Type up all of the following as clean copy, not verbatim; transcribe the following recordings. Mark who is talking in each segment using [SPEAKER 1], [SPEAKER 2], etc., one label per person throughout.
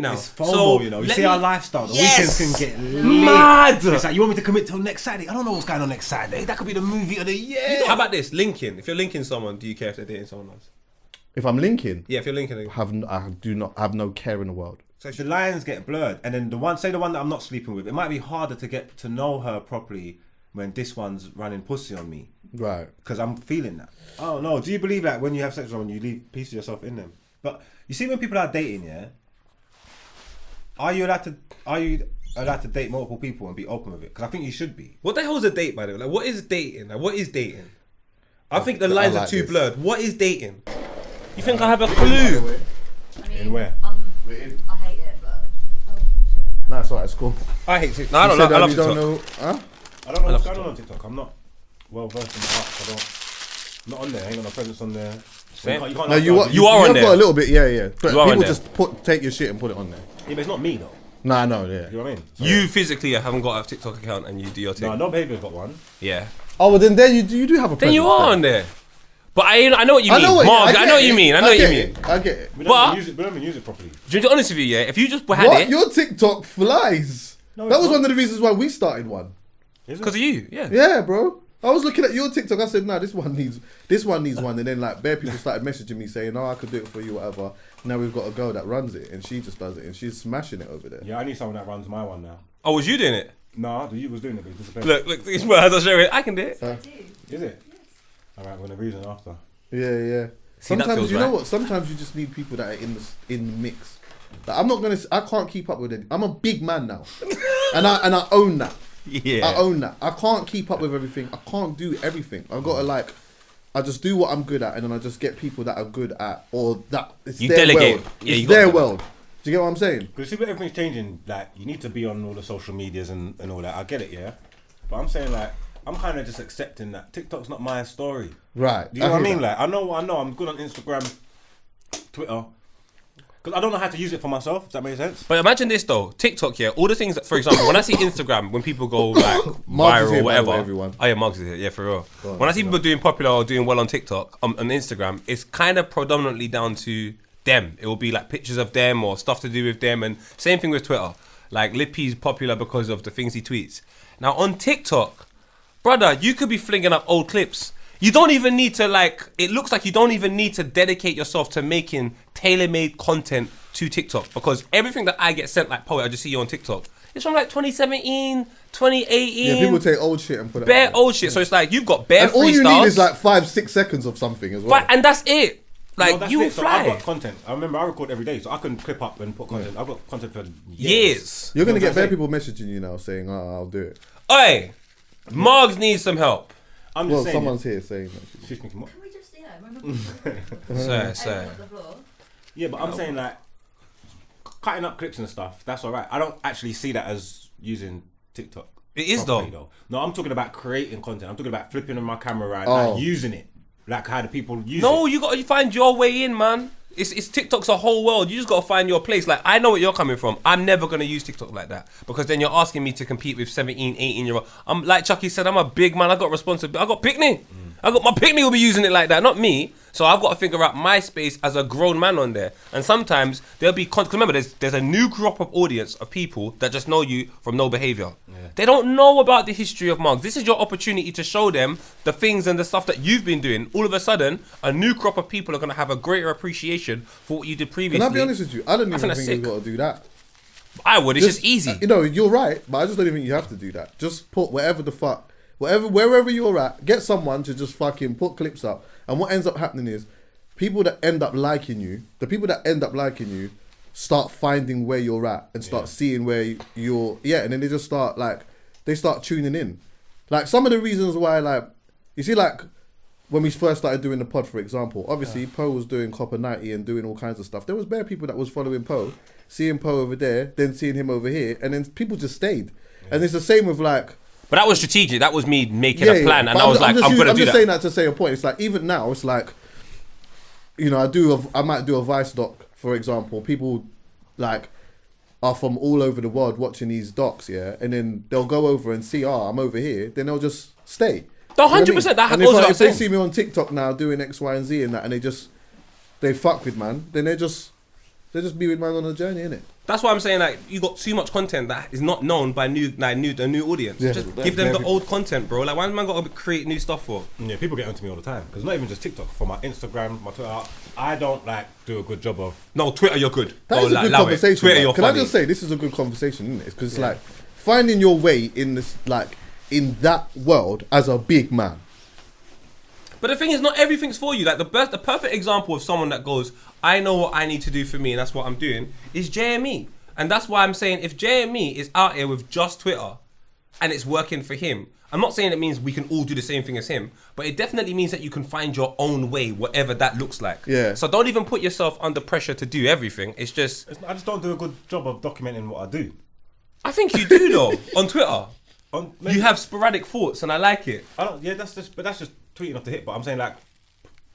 [SPEAKER 1] now.
[SPEAKER 2] It's FOMO,
[SPEAKER 1] So,
[SPEAKER 2] you know. You see our lifestyle. The
[SPEAKER 1] Yes!
[SPEAKER 2] weekends can get lit.
[SPEAKER 1] Mad!
[SPEAKER 2] It's like, you want me to commit till next Saturday? I don't know what's going on next Saturday. That could be the movie of the year.
[SPEAKER 1] How about this? Linking. If you're linking someone, do you care if they're dating someone else?
[SPEAKER 3] If I'm linking,
[SPEAKER 1] Yeah, if you're linking.
[SPEAKER 3] I do not have no care in the world.
[SPEAKER 2] So the lines get blurred, and then the one that I'm not sleeping with, it might be harder to get to know her properly when this one's running pussy on me.
[SPEAKER 3] Right.
[SPEAKER 2] Because I'm feeling that. Oh no, do you believe that when you have sex with someone, you leave a piece of yourself in them? But you see, when people are dating, yeah, are you allowed to date multiple people and be open with it? Because I think you should be.
[SPEAKER 1] What the hell is a date, by the way? Like, what is dating? Like, what is dating? I think the lines are too blurred. What is dating? You think I have a clue?
[SPEAKER 4] I mean,
[SPEAKER 2] In where?
[SPEAKER 4] I hate it, but shit.
[SPEAKER 3] Nah, it's alright, it's cool.
[SPEAKER 1] I hate TikTok. No, I don't know. I love TikTok.
[SPEAKER 2] I don't know what's going on TikTok. I'm not well versed in the apps. I'm not on there. I ain't got no presence on there.
[SPEAKER 1] Same.
[SPEAKER 2] You can't
[SPEAKER 3] No,
[SPEAKER 2] ask
[SPEAKER 1] You
[SPEAKER 2] guys.
[SPEAKER 1] are on
[SPEAKER 3] have
[SPEAKER 1] there.
[SPEAKER 3] got a little bit, yeah. But
[SPEAKER 1] You are on
[SPEAKER 3] people
[SPEAKER 1] there.
[SPEAKER 3] just take your shit and put it on there.
[SPEAKER 2] Yeah, but it's not me though.
[SPEAKER 3] Nah, no, yeah.
[SPEAKER 2] You know what I mean? So,
[SPEAKER 1] You physically haven't got a TikTok account and you do your thing.
[SPEAKER 2] no behavior's got one.
[SPEAKER 1] Yeah.
[SPEAKER 3] Oh, well then there you do have a presence.
[SPEAKER 1] Then you are on there. But I know what you mean.
[SPEAKER 3] I know what
[SPEAKER 1] Margs,
[SPEAKER 3] I
[SPEAKER 1] I know what you mean. I know what you mean.
[SPEAKER 3] I get it.
[SPEAKER 2] We
[SPEAKER 1] But-
[SPEAKER 2] don't even use it properly.
[SPEAKER 1] To be honest with you, yeah, if you just had
[SPEAKER 3] What?
[SPEAKER 1] it,
[SPEAKER 3] Your TikTok flies.
[SPEAKER 2] No,
[SPEAKER 3] That
[SPEAKER 2] it's
[SPEAKER 3] was
[SPEAKER 2] not.
[SPEAKER 3] one of the reasons why we started one.
[SPEAKER 1] because of you, yeah.
[SPEAKER 3] Yeah, bro. I was looking at your TikTok. I said, "Nah, this one needs one." And then like bare people started messaging me saying, "Oh, I could do it for you, whatever." Now we've got a girl that runs it, and she just does it, and she's smashing it over there.
[SPEAKER 2] Yeah, I need someone that runs my one now.
[SPEAKER 1] Oh, was you doing it?
[SPEAKER 2] No, the you was doing it, but it disappeared.
[SPEAKER 1] Look, this one has to show it. I can do it.
[SPEAKER 2] Is it? Alright, we're gonna reason after.
[SPEAKER 3] Yeah.
[SPEAKER 1] See, that
[SPEAKER 3] Sometimes
[SPEAKER 1] feels
[SPEAKER 3] you know
[SPEAKER 1] right.
[SPEAKER 3] what? Sometimes you just need people that are in the mix. Like, I can't keep up with it. I'm a big man now, and I own that.
[SPEAKER 1] Yeah.
[SPEAKER 3] I own that. I can't keep up with everything. I can't do everything. I've got to I just do what I'm good at, and then I just get people that are good at, or that it's
[SPEAKER 1] You
[SPEAKER 3] their
[SPEAKER 1] delegate.
[SPEAKER 3] world.
[SPEAKER 1] Yeah,
[SPEAKER 3] it's
[SPEAKER 1] you got
[SPEAKER 3] their
[SPEAKER 1] to.
[SPEAKER 3] world. Do you get what I'm saying?
[SPEAKER 2] Because see, but everything's changing. Like, you need to be on all the social medias and all that. I get it, yeah. But I'm saying, like, I'm kind of just accepting that TikTok's not my story.
[SPEAKER 3] Right.
[SPEAKER 2] Do you know what I
[SPEAKER 3] hear
[SPEAKER 2] mean?
[SPEAKER 3] that.
[SPEAKER 2] Like, I know. I'm good on Instagram, Twitter. Because I don't know how to use it for myself. Does that make sense?
[SPEAKER 1] But imagine this though, TikTok, yeah, all the things that, for example, when I see Instagram, when people go like
[SPEAKER 3] Margs is
[SPEAKER 1] viral
[SPEAKER 3] here,
[SPEAKER 1] or
[SPEAKER 3] by the
[SPEAKER 1] whatever.
[SPEAKER 3] way, everyone.
[SPEAKER 1] Oh yeah, Margs is here, yeah, for real.
[SPEAKER 3] on,
[SPEAKER 1] When I see people doing popular or doing well on TikTok, on Instagram, it's kind of predominantly down to them. It will be like pictures of them or stuff to do with them, and same thing with Twitter. Like Lippy's popular because of the things he tweets. Now on TikTok, brother, you could be flinging up old clips. You don't even need to it looks like you don't even need to dedicate yourself to making tailor-made content to TikTok, because everything that I get sent like poet, I just see you on TikTok, it's from like 2017, 2018.
[SPEAKER 3] Yeah, people take old shit and put it
[SPEAKER 1] bare
[SPEAKER 3] up.
[SPEAKER 1] old shit. So it's like you've got bare
[SPEAKER 3] And all you need
[SPEAKER 1] freestyles,
[SPEAKER 3] is like 5-6 seconds of something as well.
[SPEAKER 1] but, and that's it. Like
[SPEAKER 2] No, that's
[SPEAKER 1] you will
[SPEAKER 2] it. So I've
[SPEAKER 1] fly
[SPEAKER 2] got content. I remember I record every day, so I can clip up and put content. I've got content for
[SPEAKER 1] years.
[SPEAKER 3] You're gonna
[SPEAKER 2] You know
[SPEAKER 3] get
[SPEAKER 2] what I'm
[SPEAKER 3] bare people messaging you now saying, "Oh, I'll do it."
[SPEAKER 1] Oi, Margs needs some help.
[SPEAKER 2] I'm just
[SPEAKER 3] Well,
[SPEAKER 2] saying.
[SPEAKER 3] someone's here saying that.
[SPEAKER 2] She's thinking, what?
[SPEAKER 4] Can we just, remember?
[SPEAKER 1] Sorry.
[SPEAKER 4] On the floor.
[SPEAKER 2] Yeah, but I'm saying like cutting up clips and stuff. That's all right. I don't actually see that as using TikTok.
[SPEAKER 1] It is
[SPEAKER 2] properly,
[SPEAKER 1] though.
[SPEAKER 2] No, I'm talking about creating content. I'm talking about flipping on my camera around,
[SPEAKER 3] Oh.
[SPEAKER 2] like using it, like how the people use
[SPEAKER 1] No,
[SPEAKER 2] it.
[SPEAKER 1] you got to find your way in, man. It's TikTok's a whole world. You just got to find your place. Like, I know what you're coming from. I'm never going to use TikTok like that, because then you're asking me to compete with 17, 18-year-old. I'm like Chuckie said, I'm a big man. I got responsibility. I got picnic. I got my picnic will be using it like that, not me. So I've got to figure out my space as a grown man on there. And sometimes there'll be, because remember, there's a new crop of audience of people that just know you from no behavior. They don't know about the history of Margs. This is your opportunity to show them the things and the stuff that you've been doing. All of a sudden, a new crop of people are going to have a greater appreciation for what you did previously.
[SPEAKER 3] Can I be honest with you? I don't even
[SPEAKER 1] think
[SPEAKER 3] think
[SPEAKER 1] that's
[SPEAKER 3] you've got to do that.
[SPEAKER 1] I would. It's just easy.
[SPEAKER 3] You know, you're right, but I just don't even think you have to do that. Just put wherever you're at, get someone to just fucking put clips up. And what ends up happening is, people that end up liking you, start finding where you're at and start seeing where you're, and then they just start they start tuning in. Like, some of the reasons why, you see, when we first started doing the pod, for example, obviously Poe was doing Copper 90 and doing all kinds of stuff. There was bare people that was following Poe, seeing Poe over there, then seeing him over here, and then people just stayed. And it's the same with
[SPEAKER 1] But that was strategic. That was me making a plan, and I was like, I'm gonna do that.
[SPEAKER 3] I'm just saying that to say a point. It's like, even now, it's like, you know, I might do a Vice doc, for example. People are from all over the world watching these docs, and then they'll go over and see, I'm over here. Then they'll just stay.
[SPEAKER 1] 100%. That
[SPEAKER 3] and
[SPEAKER 1] goes without
[SPEAKER 3] if they
[SPEAKER 1] saying.
[SPEAKER 3] see me on TikTok now doing X, Y, and Z and that, and they fuck with man, then They just be with man on a journey, innit?
[SPEAKER 1] That's why I'm saying like you got too much content that is not known by a new audience.
[SPEAKER 3] Yeah.
[SPEAKER 1] Just give them the old content, bro. Like why man got to create new stuff for?
[SPEAKER 2] Yeah, people get onto me all the time because not even just TikTok. For my Instagram, my Twitter, I don't like do a good job of.
[SPEAKER 1] No, Twitter, you're good.
[SPEAKER 3] That is a good conversation.
[SPEAKER 1] Twitter, you're
[SPEAKER 3] Can
[SPEAKER 1] funny.
[SPEAKER 3] I just say this is a good conversation, isn't it? Because it's like finding your way in this, like in that world as a big man.
[SPEAKER 1] But the thing is, not everything's for you. Like the perfect example of someone that goes, I know what I need to do for me, and that's what I'm doing, is JME. And that's why I'm saying if JME is out here with just Twitter and it's working for him, I'm not saying it means we can all do the same thing as him, but it definitely means that you can find your own way, whatever that looks like.
[SPEAKER 3] Yeah.
[SPEAKER 1] So don't even put yourself under pressure to do everything. It's just...
[SPEAKER 2] I just don't do a good job of documenting what I do.
[SPEAKER 1] I think you do though, on Twitter.
[SPEAKER 2] Maybe,
[SPEAKER 1] You have sporadic thoughts and I like it.
[SPEAKER 2] I don't. Yeah, that's just tweeting off the hit. But I'm saying like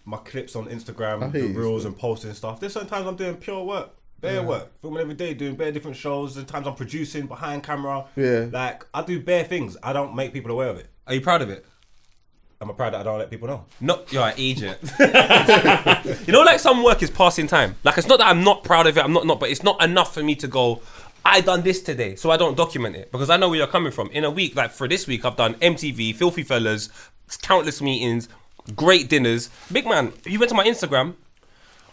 [SPEAKER 2] my clips on Instagram,
[SPEAKER 3] I
[SPEAKER 2] the
[SPEAKER 3] hear you,
[SPEAKER 2] reels
[SPEAKER 3] still.
[SPEAKER 2] and posting stuff. There's sometimes I'm doing pure work, bare work, filming every day, doing bare different shows. There's times I'm producing behind camera.
[SPEAKER 3] Yeah.
[SPEAKER 2] Like I do bare things. I don't make people aware of it.
[SPEAKER 1] Are you proud of it?
[SPEAKER 2] I'm proud that I don't let people know.
[SPEAKER 1] No, you're an agent. You know, like some work is passing time. Like it's not that I'm not proud of it. I'm not, but it's not enough for me to go, I done this today, so I don't document it because I know where you're coming from. In a week, like for this week, I've done MTV, Filthy Fellas, countless meetings, great dinners. Big man, if you went to my Instagram,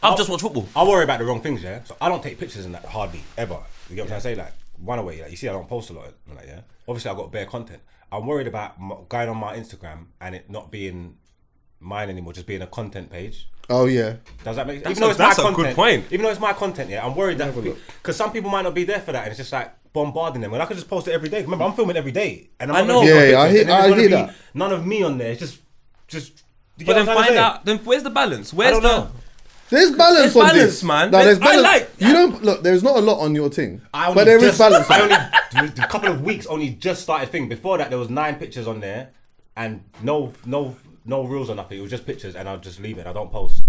[SPEAKER 1] I've just watched football.
[SPEAKER 2] I worry about the wrong things, yeah. So I don't take pictures in that hardly ever. You get what I'm trying to say? Like one away, like you see, I don't post a lot. Like yeah, obviously I got bare content. I'm worried about going on my Instagram and it not being mine anymore, just being a content page.
[SPEAKER 3] Oh yeah.
[SPEAKER 2] Does that make sense?
[SPEAKER 1] That's
[SPEAKER 2] Even though
[SPEAKER 1] a-
[SPEAKER 2] it's
[SPEAKER 1] that's
[SPEAKER 2] my
[SPEAKER 1] a good
[SPEAKER 2] content,
[SPEAKER 1] point.
[SPEAKER 2] Even though it's my content, yeah, I'm worried that
[SPEAKER 3] Have a look.
[SPEAKER 2] because some people might not be there for that, and it's just like bombarding them. When I could just post it every day. Remember, I'm filming every day, and I'm
[SPEAKER 1] I
[SPEAKER 2] not
[SPEAKER 1] know.
[SPEAKER 2] gonna
[SPEAKER 3] Yeah,
[SPEAKER 2] take
[SPEAKER 3] yeah, I
[SPEAKER 2] pictures,
[SPEAKER 3] hear-
[SPEAKER 2] and then
[SPEAKER 3] I
[SPEAKER 2] there's
[SPEAKER 3] hear
[SPEAKER 2] gonna
[SPEAKER 3] that.
[SPEAKER 2] be none of me on there. It's just. You
[SPEAKER 1] But
[SPEAKER 2] get
[SPEAKER 1] then
[SPEAKER 2] what I'm trying to
[SPEAKER 1] find
[SPEAKER 2] say?
[SPEAKER 1] out. Then where's the balance? Where's
[SPEAKER 2] I don't know.
[SPEAKER 3] There's balance
[SPEAKER 1] There's
[SPEAKER 3] on
[SPEAKER 1] balance,
[SPEAKER 3] this,
[SPEAKER 1] man.
[SPEAKER 3] No, there's
[SPEAKER 1] I
[SPEAKER 3] balance.
[SPEAKER 1] like
[SPEAKER 3] You don't look. There's not a lot on your thing,
[SPEAKER 2] I
[SPEAKER 3] but
[SPEAKER 2] only
[SPEAKER 3] there is balance.
[SPEAKER 2] I
[SPEAKER 3] on it.
[SPEAKER 2] only a couple of weeks only just started thing. Before that, there was 9 pictures on there, and no rules or nothing. It was just pictures, and I'll just leave it. I don't post.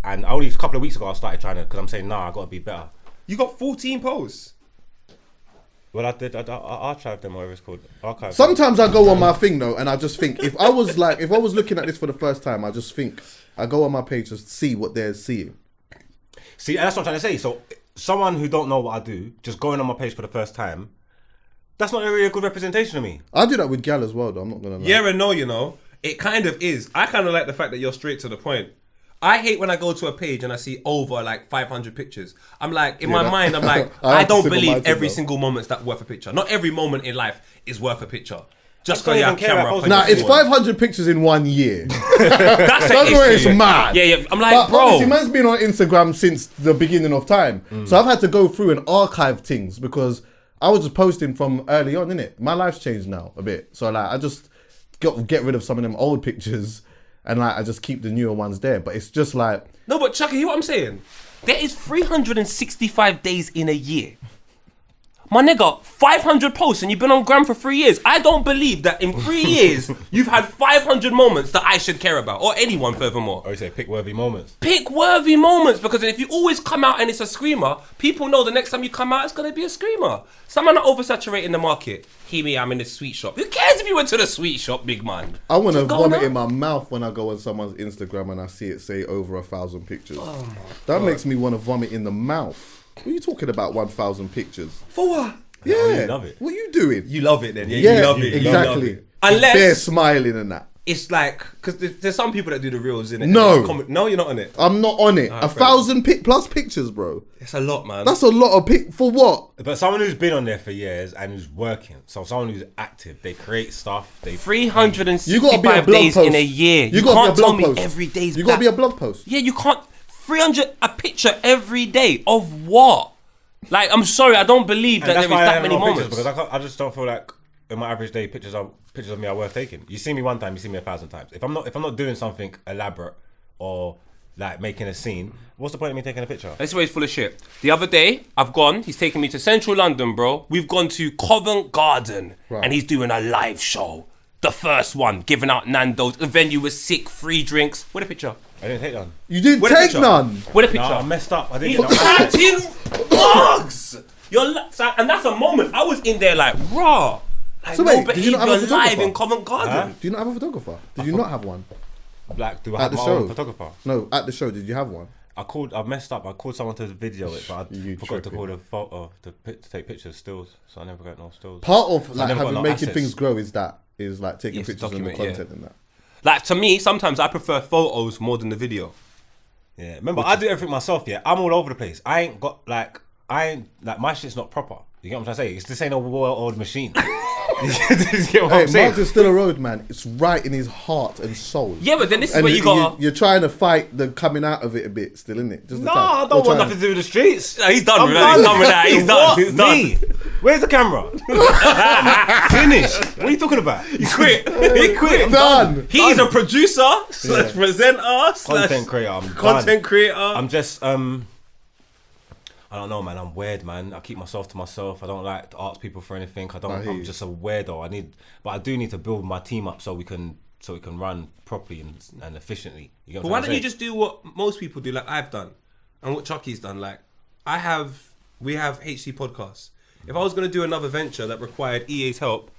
[SPEAKER 2] And only a couple of weeks ago, I started trying to because I'm saying nah, I gotta be better.
[SPEAKER 1] You got 14 posts.
[SPEAKER 2] Well, I did. I archived them, whatever it's called. Archived.
[SPEAKER 3] Sometimes I go on my thing though, and I just think if I was looking at this for the first time, I just think I go on my page to see what they're seeing.
[SPEAKER 2] See, that's what I'm trying to say. So, someone who don't know what I do, just going on my page for the first time, that's not really a good representation of me.
[SPEAKER 3] I do that with gal as well, though. I'm not gonna lie.
[SPEAKER 1] Yeah and no, you know. It kind of is. I kind of like the fact that you're straight to the point. I hate when I go to a page and I see over like 500 pictures. I'm like, in my mind, I'm like,
[SPEAKER 3] I
[SPEAKER 1] I
[SPEAKER 3] have to
[SPEAKER 1] don't
[SPEAKER 3] sit on my
[SPEAKER 1] believe
[SPEAKER 3] thing,
[SPEAKER 1] every
[SPEAKER 3] though.
[SPEAKER 1] single moment's that worth a picture. Not every moment in life is worth a picture. Just
[SPEAKER 2] I
[SPEAKER 1] because you
[SPEAKER 2] don't
[SPEAKER 1] have
[SPEAKER 2] even care
[SPEAKER 1] camera.
[SPEAKER 2] about
[SPEAKER 1] up on
[SPEAKER 3] Nah,
[SPEAKER 1] your
[SPEAKER 3] it's
[SPEAKER 1] phone.
[SPEAKER 3] 500 pictures in 1 year.
[SPEAKER 1] That's
[SPEAKER 3] That's where it's mad.
[SPEAKER 1] Yeah, yeah. I'm like,
[SPEAKER 3] But
[SPEAKER 1] bro.
[SPEAKER 3] obviously, man's been on Instagram since the beginning of time, so I've had to go through and archive things because I was just posting from early on, innit? My life's changed now a bit, so like I just get rid of some of them old pictures, and like I just keep the newer ones there. But it's just like
[SPEAKER 1] No, but Chuckie, hear what I'm saying? There is 365 days in a year. My nigga, 500 posts and you've been on Gram for 3 years. I don't believe that in 3 years you've had 500 moments that I should care about, or anyone furthermore.
[SPEAKER 2] Or you say pick worthy moments.
[SPEAKER 1] Pick worthy moments, because if you always come out and it's a screamer, people know the next time you come out it's gonna be a screamer. Someone not oversaturating the market. Hear me, I'm in the sweet shop. Who cares if you went to the sweet shop, big man?
[SPEAKER 3] I want to
[SPEAKER 1] Just go
[SPEAKER 3] vomit
[SPEAKER 1] now.
[SPEAKER 3] in my mouth when I go on someone's Instagram and I see it say over 1,000 pictures. That makes me want to vomit in the mouth. What are you talking about? 1,000 pictures?
[SPEAKER 1] For what?
[SPEAKER 3] Yeah,
[SPEAKER 2] Oh, you love it.
[SPEAKER 3] What are you doing?
[SPEAKER 1] You love it then, yeah,
[SPEAKER 3] Yeah,
[SPEAKER 1] you love it. You love
[SPEAKER 3] exactly.
[SPEAKER 1] it. Unless
[SPEAKER 3] They're smiling and that.
[SPEAKER 1] it's like, because there's some people that do the reels, innit?
[SPEAKER 3] No.
[SPEAKER 1] No, you're not on it.
[SPEAKER 3] I'm not on it.
[SPEAKER 1] Alright,
[SPEAKER 3] 1,000 plus pictures, bro.
[SPEAKER 1] It's a lot, man.
[SPEAKER 3] That's a lot of for what?
[SPEAKER 2] But someone who's been on there for years and who's working, so someone who's active, they create stuff. They
[SPEAKER 3] You gotta be a
[SPEAKER 1] 365
[SPEAKER 3] blog
[SPEAKER 1] days
[SPEAKER 3] post.
[SPEAKER 1] in a year. You
[SPEAKER 3] gotta
[SPEAKER 1] can't
[SPEAKER 3] be a
[SPEAKER 1] tell
[SPEAKER 3] blog
[SPEAKER 1] me
[SPEAKER 3] post.
[SPEAKER 1] every day's
[SPEAKER 3] You gotta
[SPEAKER 1] back.
[SPEAKER 3] be a blog post.
[SPEAKER 1] Yeah, you can't. 300 a picture every day of what? Like, I'm sorry, I don't believe that
[SPEAKER 2] And
[SPEAKER 1] there
[SPEAKER 2] that's
[SPEAKER 1] is
[SPEAKER 2] why I
[SPEAKER 1] that
[SPEAKER 2] have
[SPEAKER 1] many
[SPEAKER 2] no pictures,
[SPEAKER 1] moments.
[SPEAKER 2] because I just don't feel like in my average day pictures of me are worth taking. You see me one time, you see me 1,000 times. If I'm not doing something elaborate or like making a scene, what's the point of me taking a picture?
[SPEAKER 1] This is where he's full of shit. The other day, he's taken me to central London, bro. We've gone to Covent Garden,
[SPEAKER 3] Right.
[SPEAKER 1] and he's doing a live show. The first one, giving out Nando's. The venue was sick, free drinks. What a picture.
[SPEAKER 2] I didn't take none.
[SPEAKER 3] You didn't
[SPEAKER 1] Where the
[SPEAKER 3] take
[SPEAKER 1] picture?
[SPEAKER 3] none.
[SPEAKER 1] What a picture.
[SPEAKER 2] No, I messed up. I
[SPEAKER 1] He's
[SPEAKER 2] didn't get
[SPEAKER 1] acting Margs. And that's a moment. I was in there like, raw. Like,
[SPEAKER 3] So
[SPEAKER 1] no
[SPEAKER 3] wait, did you not have a
[SPEAKER 1] behaviour live
[SPEAKER 3] photographer?
[SPEAKER 1] in Covent Garden.
[SPEAKER 2] Huh?
[SPEAKER 3] Do you not have a photographer? Did you not have one?
[SPEAKER 2] Like, do I
[SPEAKER 3] At
[SPEAKER 2] have
[SPEAKER 3] the
[SPEAKER 2] my
[SPEAKER 3] show.
[SPEAKER 2] own photographer?
[SPEAKER 3] No, at the show, did you have one?
[SPEAKER 2] I messed up. I called someone to video it, but I
[SPEAKER 3] You
[SPEAKER 2] forgot to
[SPEAKER 3] tripping.
[SPEAKER 2] call the photo to take pictures, stills. So I never got no stills.
[SPEAKER 3] Part of
[SPEAKER 2] I
[SPEAKER 3] like
[SPEAKER 2] never got
[SPEAKER 3] having
[SPEAKER 2] no
[SPEAKER 3] making
[SPEAKER 2] assets.
[SPEAKER 3] things grow is like taking
[SPEAKER 1] Yes,
[SPEAKER 3] pictures and the
[SPEAKER 1] document, yeah.
[SPEAKER 3] content and that.
[SPEAKER 1] Like to me, sometimes I prefer photos more than the video.
[SPEAKER 2] Yeah, remember I do everything myself. Yeah, I'm all over the place. I ain't my shit's not proper. You get what I'm trying to say? It's this ain't a well-oiled machine. You get what
[SPEAKER 3] Hey,
[SPEAKER 2] I'm saying?
[SPEAKER 3] Margs is still a road man. It's right in his heart and soul.
[SPEAKER 1] Yeah, but then this is
[SPEAKER 3] And
[SPEAKER 1] where you got.
[SPEAKER 3] you're trying to fight the coming out of it a bit still, isn't it? Just the
[SPEAKER 2] No,
[SPEAKER 3] time.
[SPEAKER 2] I
[SPEAKER 3] You're
[SPEAKER 2] don't want
[SPEAKER 3] trying-
[SPEAKER 2] nothing to do with the streets.
[SPEAKER 1] He's done
[SPEAKER 2] I'm
[SPEAKER 1] with that. He's done with that. He's done.
[SPEAKER 2] What?
[SPEAKER 1] He's done.
[SPEAKER 2] Me? Where's the camera? Finished. What are you talking about?
[SPEAKER 1] He quit. He quit.
[SPEAKER 3] Done.
[SPEAKER 1] He's a producer slash presenter slash
[SPEAKER 2] Content creator. I'm
[SPEAKER 1] content
[SPEAKER 2] done.
[SPEAKER 1] creator.
[SPEAKER 2] I'm just I don't know, man. I'm weird, man. I keep myself to myself. I don't like to ask people for anything.
[SPEAKER 3] I hear
[SPEAKER 2] I'm
[SPEAKER 3] you.
[SPEAKER 2] just a weirdo. But I do need to build my team up so we can run properly and efficiently. You get
[SPEAKER 1] But
[SPEAKER 2] what
[SPEAKER 1] why
[SPEAKER 2] I'm
[SPEAKER 1] don't you
[SPEAKER 2] saying?
[SPEAKER 1] just do what most people do, like I've done, and what Chuckie's done? Like we have HC podcasts. If I was going to do another venture that required EA's help,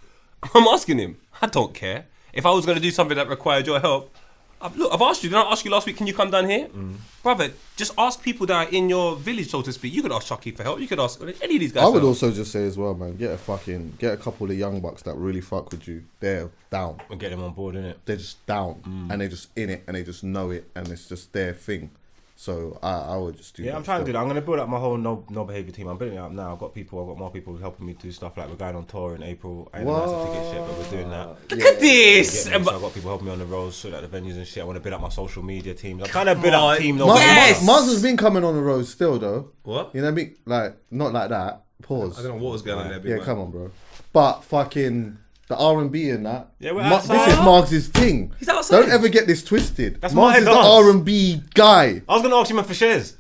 [SPEAKER 1] I'm asking him. I don't care. If I was going to do something that required your help, I've asked you. Did I ask you last week? Can you come down here, brother? Just ask people that are in your village, so to speak. You could ask Chuckie for help. You could ask any of these guys.
[SPEAKER 3] I would
[SPEAKER 1] for help.
[SPEAKER 3] also just say as well, man, get a couple of young bucks that really fuck with you. They're down.
[SPEAKER 2] And get them on board, innit?
[SPEAKER 3] They're just down and they're just in it and they just know it and it's just their thing. So I would just do that.
[SPEAKER 2] Yeah, I'm trying to do that. I'm going to build up my whole no behaviour team. I'm building it up now. I've got more people helping me do stuff. Like we're going on tour in April. I ain't announced the ticket shit, but we're doing that.
[SPEAKER 1] Look at this.
[SPEAKER 2] So I've got people helping me on the roads, sort out the venues and shit. I want to build up my social media teams. I'm trying to build up a team.
[SPEAKER 1] Yes!
[SPEAKER 3] Mars has been coming on the road still though.
[SPEAKER 1] What?
[SPEAKER 3] You know what I mean? Like, not like that. Pause.
[SPEAKER 1] I don't know what was going on there. Big
[SPEAKER 3] Yeah,
[SPEAKER 1] man.
[SPEAKER 3] come on, bro. But fucking the R&B and that.
[SPEAKER 2] Yeah, we're
[SPEAKER 3] This
[SPEAKER 2] outside.
[SPEAKER 3] is Margs' thing.
[SPEAKER 1] He's outside.
[SPEAKER 3] Don't ever get this twisted.
[SPEAKER 2] That's
[SPEAKER 3] Margs
[SPEAKER 2] my
[SPEAKER 3] is the
[SPEAKER 2] dance.
[SPEAKER 3] R&B guy.
[SPEAKER 2] I was going to ask you man for shares.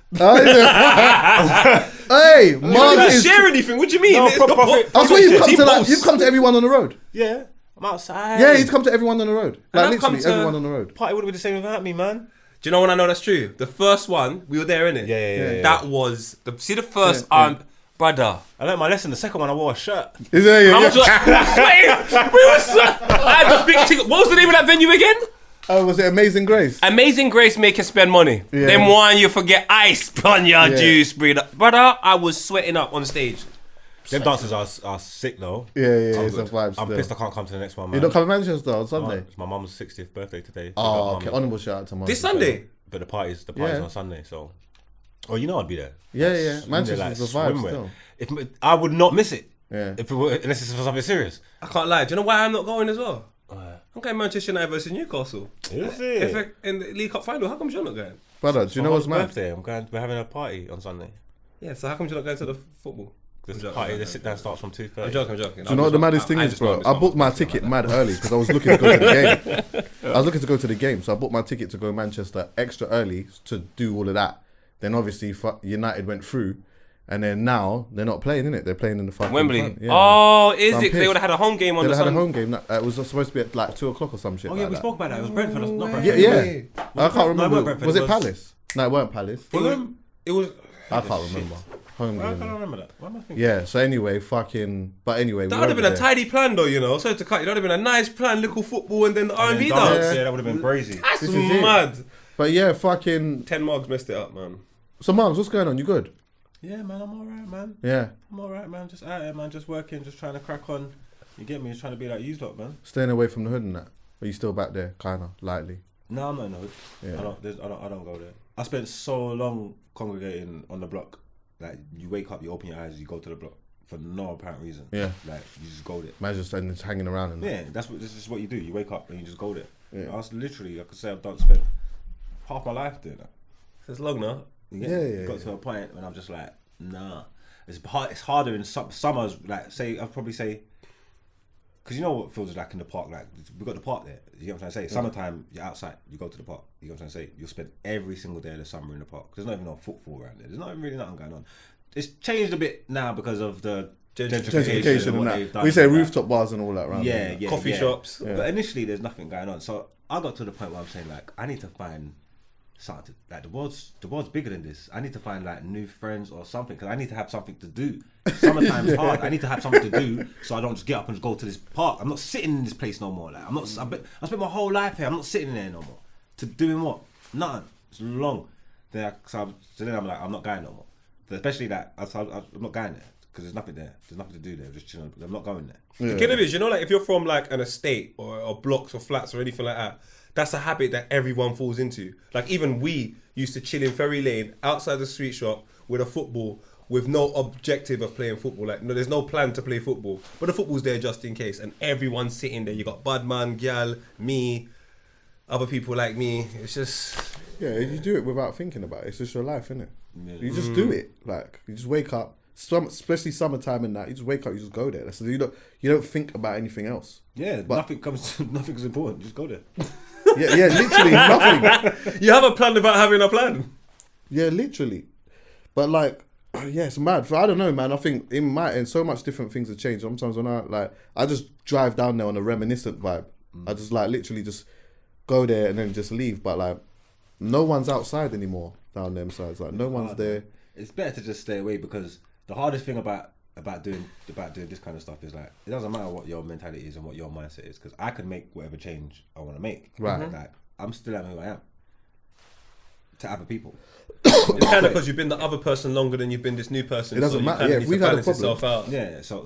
[SPEAKER 3] Hey,
[SPEAKER 1] You
[SPEAKER 3] Margs
[SPEAKER 1] don't
[SPEAKER 3] is.
[SPEAKER 1] share anything. What do you mean?
[SPEAKER 2] No,
[SPEAKER 1] It's
[SPEAKER 2] profit-
[SPEAKER 1] not-
[SPEAKER 2] profit-
[SPEAKER 3] I swear you've come
[SPEAKER 1] He
[SPEAKER 3] to like,
[SPEAKER 1] posts.
[SPEAKER 3] you've come to everyone on the road.
[SPEAKER 2] Yeah, I'm outside.
[SPEAKER 3] Yeah, he's come to everyone on the road. Like
[SPEAKER 1] I've come
[SPEAKER 3] literally
[SPEAKER 1] to-
[SPEAKER 3] everyone on the road.
[SPEAKER 2] Party would have been the same without me, man.
[SPEAKER 1] Do you know when I know that's true? The first one, we were there, innit?
[SPEAKER 2] Yeah.
[SPEAKER 1] That was the first
[SPEAKER 3] Yeah.
[SPEAKER 1] brother.
[SPEAKER 2] I learned my lesson. The second one, I wore a shirt.
[SPEAKER 3] Is there,
[SPEAKER 1] How
[SPEAKER 3] yeah,
[SPEAKER 1] much was we were sweating. We were sweating. I had the big ticket. What was the name of that venue again?
[SPEAKER 3] Oh, was it Amazing Grace?
[SPEAKER 1] Amazing Grace make you spend money.
[SPEAKER 3] Yeah.
[SPEAKER 1] Them one you forget ice on your
[SPEAKER 3] Yeah.
[SPEAKER 1] juice, brother. I was sweating up on stage.
[SPEAKER 2] Them dancers are sick though.
[SPEAKER 3] Yeah,
[SPEAKER 2] I'm
[SPEAKER 3] it's a
[SPEAKER 2] good.
[SPEAKER 3] vibe
[SPEAKER 2] I'm
[SPEAKER 3] still.
[SPEAKER 2] pissed I can't come to the next one, man.
[SPEAKER 3] You're not coming to Manchester on
[SPEAKER 2] No,
[SPEAKER 3] Sunday?
[SPEAKER 2] it's my mum's 60th birthday today.
[SPEAKER 3] Oh, okay. Honourable shout out to Margs.
[SPEAKER 1] This Sunday.
[SPEAKER 2] But the party's
[SPEAKER 3] Yeah.
[SPEAKER 2] on Sunday, so. Oh, you know I'd be there.
[SPEAKER 3] Yeah.
[SPEAKER 2] Swim
[SPEAKER 3] Manchester's
[SPEAKER 2] there,
[SPEAKER 3] the vibe
[SPEAKER 2] swimwear.
[SPEAKER 3] still.
[SPEAKER 2] If I would not miss it.
[SPEAKER 3] Yeah.
[SPEAKER 2] If it were, unless it's for something serious.
[SPEAKER 1] I can't lie. Do you know why I'm not going as well? I'm going Manchester United versus Newcastle.
[SPEAKER 2] Is
[SPEAKER 1] If
[SPEAKER 2] it?
[SPEAKER 1] in the League Cup final, how come you're not going?
[SPEAKER 3] Brother, do you know what's
[SPEAKER 2] my
[SPEAKER 3] mad?
[SPEAKER 2] birthday. We're having a party on Sunday.
[SPEAKER 1] Yeah, so how come you're not going to the football?
[SPEAKER 2] This
[SPEAKER 1] I'm joking,
[SPEAKER 2] party,
[SPEAKER 1] I'm
[SPEAKER 2] the
[SPEAKER 1] joking.
[SPEAKER 2] sit down starts from 2:30.
[SPEAKER 1] I'm joking.
[SPEAKER 3] Do you know what the maddest thing is, bro? I booked my ticket mad early because I was looking to go to the game. I was looking to go to the game, so I booked my ticket to go Manchester extra early to do all of that. Then obviously United went through, and then now they're not playing in it. They're playing in the fucking
[SPEAKER 1] Wembley.
[SPEAKER 3] front. Yeah.
[SPEAKER 1] Oh, is
[SPEAKER 3] So I'm
[SPEAKER 1] it? They
[SPEAKER 3] pissed.
[SPEAKER 1] would have had a home game on
[SPEAKER 3] They
[SPEAKER 1] the
[SPEAKER 3] had a
[SPEAKER 1] Sunday.
[SPEAKER 3] home game. It was supposed to be at like 2:00 or some shit.
[SPEAKER 2] Oh yeah,
[SPEAKER 3] like
[SPEAKER 2] we
[SPEAKER 3] that.
[SPEAKER 2] spoke about that. It was Brentford, not Brentford.
[SPEAKER 3] Yeah, yeah.
[SPEAKER 1] way.
[SPEAKER 3] I can't remember.
[SPEAKER 2] Brentford,
[SPEAKER 3] Was
[SPEAKER 2] it
[SPEAKER 3] it
[SPEAKER 2] was-
[SPEAKER 3] Palace? No, it weren't Palace.
[SPEAKER 1] Fulham. It was.
[SPEAKER 3] I can't remember. Home
[SPEAKER 2] I
[SPEAKER 3] game.
[SPEAKER 2] can't remember that. What am I thinking?
[SPEAKER 3] Yeah. So anyway, but anyway,
[SPEAKER 1] That
[SPEAKER 3] we
[SPEAKER 1] would have
[SPEAKER 3] were
[SPEAKER 1] been a
[SPEAKER 3] there.
[SPEAKER 1] tidy plan, though. You know, sorry to cut you. That would have been a nice plan. Little football and then the R&B
[SPEAKER 2] And then dance.
[SPEAKER 1] dance.
[SPEAKER 2] Yeah, that would have been brazy.
[SPEAKER 1] That's
[SPEAKER 3] This is it.
[SPEAKER 1] mad.
[SPEAKER 3] But yeah, fucking.
[SPEAKER 1] 10 Margs messed it up, man.
[SPEAKER 3] So, Margs, what's going on? You good?
[SPEAKER 2] Yeah, man, I'm alright, man.
[SPEAKER 3] Yeah.
[SPEAKER 2] I'm alright, man. Just out here, man. Just working, just trying to crack on. You get me? Just trying to be like you lot, man.
[SPEAKER 3] Staying away from the hood and that. Are you still back there, kinda, lightly?
[SPEAKER 2] No, I'm not in the hood.
[SPEAKER 3] Yeah.
[SPEAKER 2] I don't go there. I spent so long congregating on the block. Like you wake up, you open your eyes, you go to the block for no apparent reason.
[SPEAKER 3] Yeah.
[SPEAKER 2] Like you just go there.
[SPEAKER 3] Man's just and it's hanging around and that.
[SPEAKER 2] Yeah, this is what you do. You wake up and you just go there.
[SPEAKER 3] Yeah.
[SPEAKER 2] I was literally, I could say I've spent half my life doing that.
[SPEAKER 1] It's long now.
[SPEAKER 2] You get
[SPEAKER 3] Yeah,
[SPEAKER 2] me?
[SPEAKER 3] yeah,
[SPEAKER 2] Got
[SPEAKER 3] yeah.
[SPEAKER 2] to a point when I'm just like, nah. It's hard. It's harder in summers. Like, say, I'd probably say, because you know what it feels like in the park. Like, we got the park there. You get what I'm trying to say? Summertime, you're outside. You go to the park. You get what I'm trying to say? You'll spend every single day of the summer in the park. There's not even no football around there. There's not even really nothing going on. It's changed a bit now because of the
[SPEAKER 3] Gentrification
[SPEAKER 2] what
[SPEAKER 3] and
[SPEAKER 2] they've
[SPEAKER 3] that.
[SPEAKER 2] done
[SPEAKER 3] We say
[SPEAKER 2] with that.
[SPEAKER 3] rooftop bars and all that around.
[SPEAKER 2] Yeah,
[SPEAKER 3] there.
[SPEAKER 2] yeah,
[SPEAKER 1] Coffee
[SPEAKER 2] yeah.
[SPEAKER 1] shops.
[SPEAKER 3] Yeah.
[SPEAKER 2] But initially, there's nothing going on. So I got to the point where I'm saying like, I need to find something. Like the world's bigger than this. I need to find like new friends or something because I need to have something to do. Summertime's hard. I need to have something to do so I don't just get up and just go to this park. I'm not sitting in this place no more. Like I spent my whole life here. I'm not sitting there no more. To doing what? Nothing. It's long. So then I'm like, I'm not going no more. So especially that, I'm not going there because there's nothing there. There's nothing to do there. I'm just chilling. I'm not going there.
[SPEAKER 1] The killer is, you know, like if you're from like an estate or blocks or flats or anything like that, that's a habit that everyone falls into. Like even we used to chill in Ferry Lane outside the sweet shop with a football with no objective of playing football. Like, no, there's no plan to play football, but the football's there just in case. And everyone's sitting there. You got Budman, Gyal, me, other people like me. It's just...
[SPEAKER 3] Yeah, you do it without thinking about it. It's just your life, isn't it? Yeah. You just do it. Like, you just wake up, especially summertime and that, you just wake up, you just go there. So you don't think about anything else.
[SPEAKER 2] Yeah, but nothing's important. Just go there.
[SPEAKER 3] Yeah, literally nothing.
[SPEAKER 1] You have a plan without having a plan.
[SPEAKER 3] Yeah, literally. But like, yeah, it's mad. I don't know, man. I think in my end, so much different things have changed. Sometimes when I just drive down there on a reminiscent vibe. I just like literally just go there and then just leave. But like, no one's outside anymore down them sides. Like, no one's there.
[SPEAKER 2] It's better to just stay away because the hardest thing about doing this kind of stuff is like, it doesn't matter what your mentality is and what your mindset is, because I can make whatever change I want to make.
[SPEAKER 3] Right.
[SPEAKER 2] Like, I'm still who I am to other people.
[SPEAKER 1] It's kind of because you've been the other person longer than you've been this new person.
[SPEAKER 3] It doesn't matter. Yeah, if we've had a problem.
[SPEAKER 1] Out.
[SPEAKER 2] Yeah, so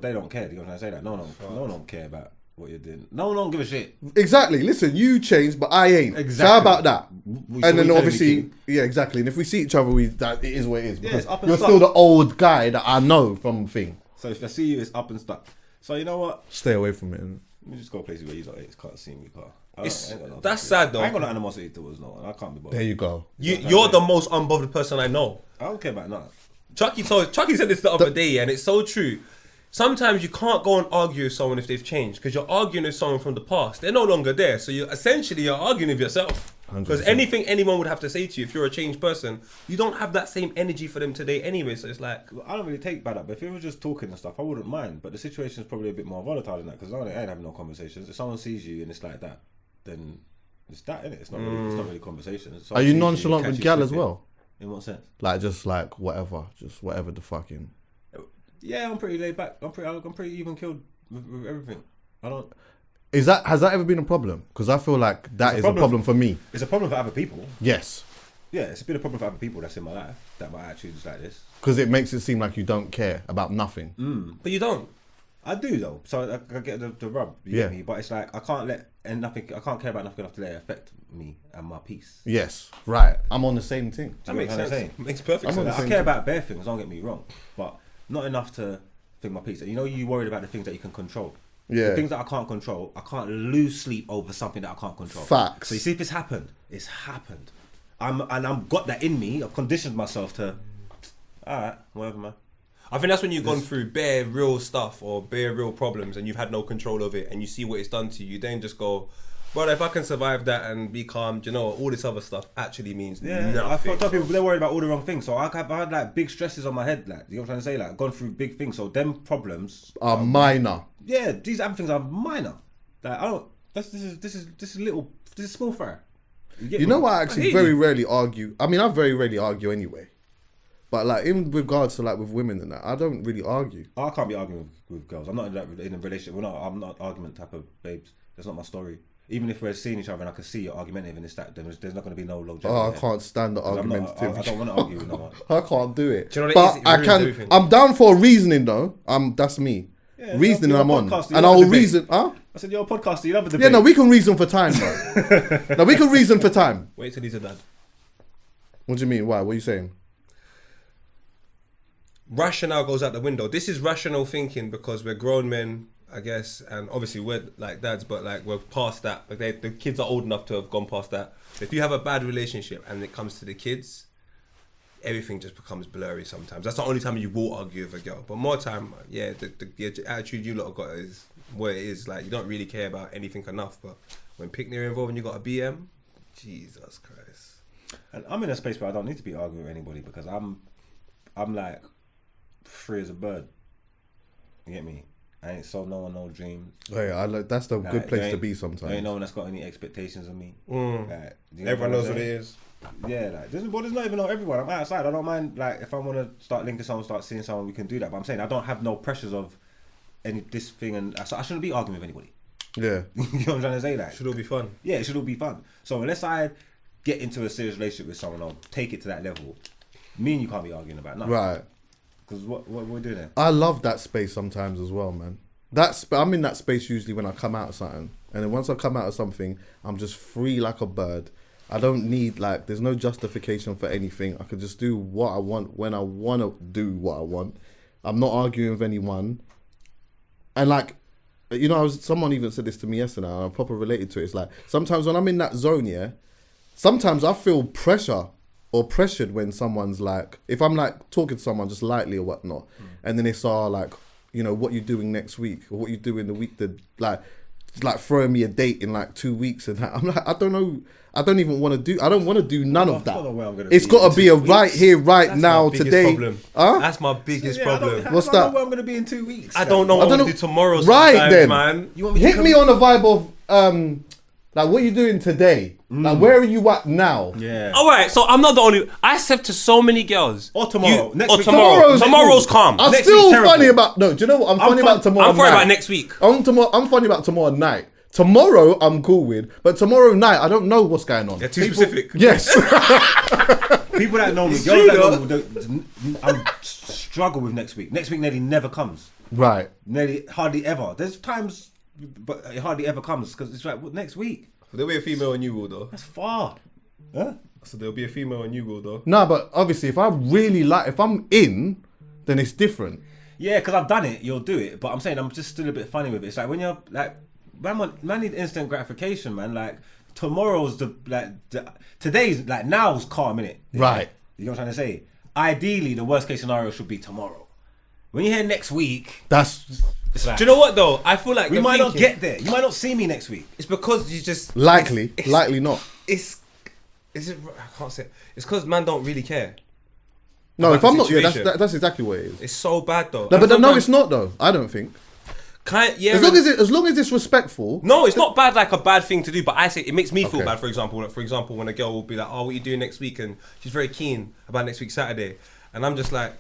[SPEAKER 2] they don't care. You know what I'm saying? Like, no one don't care about what you're doing. No one don't give a shit.
[SPEAKER 3] Exactly. Listen, you changed, but I ain't.
[SPEAKER 2] Exactly.
[SPEAKER 3] So how about that?
[SPEAKER 2] So
[SPEAKER 3] and then obviously, yeah, exactly. And if we see each other, it is what it is.
[SPEAKER 2] Yeah, it's up and
[SPEAKER 3] you're
[SPEAKER 2] stuck.
[SPEAKER 3] still the old guy that I know from thing.
[SPEAKER 2] So if I see you, it's up and stuck. So you know what?
[SPEAKER 3] Stay away from it. Innit?
[SPEAKER 2] Let me just go places where you can't see me.
[SPEAKER 1] That's sad though.
[SPEAKER 2] I ain't got no animosity towards no one. I can't be bothered.
[SPEAKER 3] There you go.
[SPEAKER 1] You're the most unbothered person I know.
[SPEAKER 2] I don't care about nothing.
[SPEAKER 1] Chuckie said this the other day, yeah, and it's so true. Sometimes you can't go and argue with someone if they've changed because you're arguing with someone from the past. They're no longer there, so you're arguing with yourself. Because anything anyone would have to say to you, if you're a changed person, you don't have that same energy for them today anyway. So it's like,
[SPEAKER 2] I don't really take bad up. But if it was just talking and stuff, I wouldn't mind. But the situation is probably a bit more volatile than that because I ain't having no conversations. If someone sees you and it's like that, then it's that, innit? It's not really conversation.
[SPEAKER 3] Are you nonchalant with gal as well?
[SPEAKER 2] In what sense?
[SPEAKER 3] Like just like whatever the fucking.
[SPEAKER 2] Yeah, I'm pretty laid back. I'm pretty even killed with everything.
[SPEAKER 3] Has that ever been a problem? Because I feel like that is a problem for me.
[SPEAKER 2] It's a problem for other people.
[SPEAKER 3] Yes.
[SPEAKER 2] Yeah, it's been a problem for other people that's in my life that my attitude is like this.
[SPEAKER 3] Because it makes it seem like you don't care about nothing.
[SPEAKER 1] But you don't.
[SPEAKER 2] I do though, so I get the rub. You get me? But it's like I can't care about nothing enough to let it affect me and my peace.
[SPEAKER 3] Yes, right. I'm on the same thing.
[SPEAKER 1] That makes sense. Makes perfect sense.
[SPEAKER 2] I care about bare things. Don't get me wrong, but not enough to think my peace. You know, you worried about the things that you can control.
[SPEAKER 3] Yeah.
[SPEAKER 2] The things that I can't control, I can't lose sleep over something that I can't control.
[SPEAKER 3] Facts.
[SPEAKER 2] So you see, if it's happened, it's happened. I'm got that in me. I've conditioned myself to, all right, whatever, man.
[SPEAKER 1] I think that's when you've gone through bare real stuff or bare real problems and you've had no control of it and you see what it's done to you. You then just go, well, if I can survive that and be calm, you know, all this other stuff actually means nothing.
[SPEAKER 2] I've got people, they're worried about all the wrong things. So I had like big stresses on my head, like, you know what I'm trying to say? Like, I've gone through big things. So them problems
[SPEAKER 3] are minor.
[SPEAKER 2] Yeah, these other things are minor. Like, this is small fry.
[SPEAKER 3] You know what? I actually very rarely argue. I mean, I very rarely argue anyway. But like in regards to like with women and that, I don't really argue.
[SPEAKER 2] I can't be arguing with girls. I'm not in a relationship. I'm not an argument type of babes. That's not my story. Even if we're seeing each other and I can see you're argumentative and it's that, there's not going to be no longevity.
[SPEAKER 3] Oh, I can't stand the argumentative.
[SPEAKER 2] I don't want to argue with no one.
[SPEAKER 3] I can't do it.
[SPEAKER 1] Do you know
[SPEAKER 3] but I can. I'm down for reasoning though. That's me.
[SPEAKER 2] Yeah,
[SPEAKER 3] reasoning I'm on,
[SPEAKER 2] and
[SPEAKER 3] I will reason. Huh?
[SPEAKER 2] I said you're a podcaster. You love a debate.
[SPEAKER 3] Yeah, no, we can reason for time, bro. No, we can reason for time.
[SPEAKER 1] Wait till he's a dad.
[SPEAKER 3] What do you mean? Why? What are you saying?
[SPEAKER 1] Rationale goes out the window. This is rational thinking because we're grown men, I guess, and obviously we're like dads, but like we're past that. Like the kids are old enough to have gone past that. If you have a bad relationship and it comes to the kids, everything just becomes blurry sometimes. That's the only time you will argue with a girl. But more time, yeah, the attitude you lot have got is what it is. Like, you don't really care about anything enough. But when picnic are involved and you got a BM, Jesus Christ.
[SPEAKER 2] And I'm in a space where I don't need to be arguing with anybody because I'm like free as a bird. You get me? I ain't sold no one no dreams.
[SPEAKER 3] Oh yeah, that's the good place to be sometimes.
[SPEAKER 2] There ain't no one that's got any expectations of me. Like,
[SPEAKER 1] everyone knows what it is.
[SPEAKER 2] Yeah, like there's not even everyone. I'm outside. I don't mind. Like if I want to start linking someone, start seeing someone, we can do that. But I'm saying I don't have no pressures of this thing, and so I shouldn't be arguing with anybody.
[SPEAKER 3] Yeah,
[SPEAKER 2] you know what I'm trying to say? Like,
[SPEAKER 1] Should all be fun.
[SPEAKER 2] Yeah, it should all be fun. So unless I get into a serious relationship with someone or take it to that level, me and you can't be arguing about nothing.
[SPEAKER 3] Right.
[SPEAKER 2] Because what we're doing there.
[SPEAKER 3] I love that space sometimes as well, man. I'm in that space usually when I come out of something. And then once I come out of something, I'm just free like a bird. I don't need, like, there's no justification for anything. I can just do what I want when I want to do what I want. I'm not arguing with anyone. And, like, you know, someone even said this to me yesterday, and I'm proper related to it. It's like, sometimes when I'm in that zone, yeah, sometimes I feel pressure or pressured when someone's like, if I'm, like, talking to someone just lightly or whatnot, and then they start, like, you know, what you doing next week, or what you doing the week that, like throwing me a date in like 2 weeks and that. I'm like, I don't know. I don't even want to do. I don't want to do none of that. It's got to be a right here, right now, today.
[SPEAKER 1] Huh? That's my biggest problem.
[SPEAKER 3] What's that?
[SPEAKER 2] I don't know where I'm going to be in 2 weeks.
[SPEAKER 1] I don't know what I'm going to do tomorrow.
[SPEAKER 3] Right then,
[SPEAKER 1] man.
[SPEAKER 2] You want me
[SPEAKER 3] hit me on a vibe of like, what are you doing today? Like, where are you at now?
[SPEAKER 2] Yeah.
[SPEAKER 1] All right, so I'm not the only. I said to so many girls.
[SPEAKER 2] Or tomorrow.
[SPEAKER 1] Next week. Tomorrow's calm.
[SPEAKER 3] I'm still funny about. No, do you know what? I'm funny about tomorrow.
[SPEAKER 1] I'm funny about next week.
[SPEAKER 3] I'm funny about tomorrow night. Tomorrow I'm cool with, but tomorrow night I don't know what's going on.
[SPEAKER 1] They're too specific.
[SPEAKER 3] Yes.
[SPEAKER 2] People that know me, girls that know me, I struggle with next week. Next week nearly never comes.
[SPEAKER 3] Right.
[SPEAKER 2] Nearly hardly ever. There's times, but it hardly ever comes because it's like, what, next week?
[SPEAKER 1] There'll be a female on you, will though.
[SPEAKER 2] That's far. Huh?
[SPEAKER 1] So there'll be a female on you, will though.
[SPEAKER 3] No, but obviously if I'm in, then it's different.
[SPEAKER 2] Yeah, because I've done it, you'll do it. But I'm saying I'm just still a bit funny with it. It's like when you're like, man need instant gratification, man. Like tomorrow's today's like now's calm, innit?
[SPEAKER 3] Right.
[SPEAKER 2] You know what I'm trying to say? Ideally, the worst case scenario should be tomorrow. When you hear next week, it's like,
[SPEAKER 1] do you know what though? I feel like
[SPEAKER 2] we might not get there. You might not see me next week.
[SPEAKER 1] It's because you just
[SPEAKER 3] likely not.
[SPEAKER 1] Is it? I can't say it. It's because man don't really care.
[SPEAKER 3] No, if I'm not,
[SPEAKER 1] situation.
[SPEAKER 3] that's exactly what it is.
[SPEAKER 1] It's so bad though.
[SPEAKER 3] No, but no, it's not though. I don't think. As long as it's respectful.
[SPEAKER 1] No, it's not bad, like a bad thing to do. But I say it makes me feel bad. For example, when a girl will be like, "Oh, what are you doing next week?" and she's very keen about next week Saturday, and I'm just like,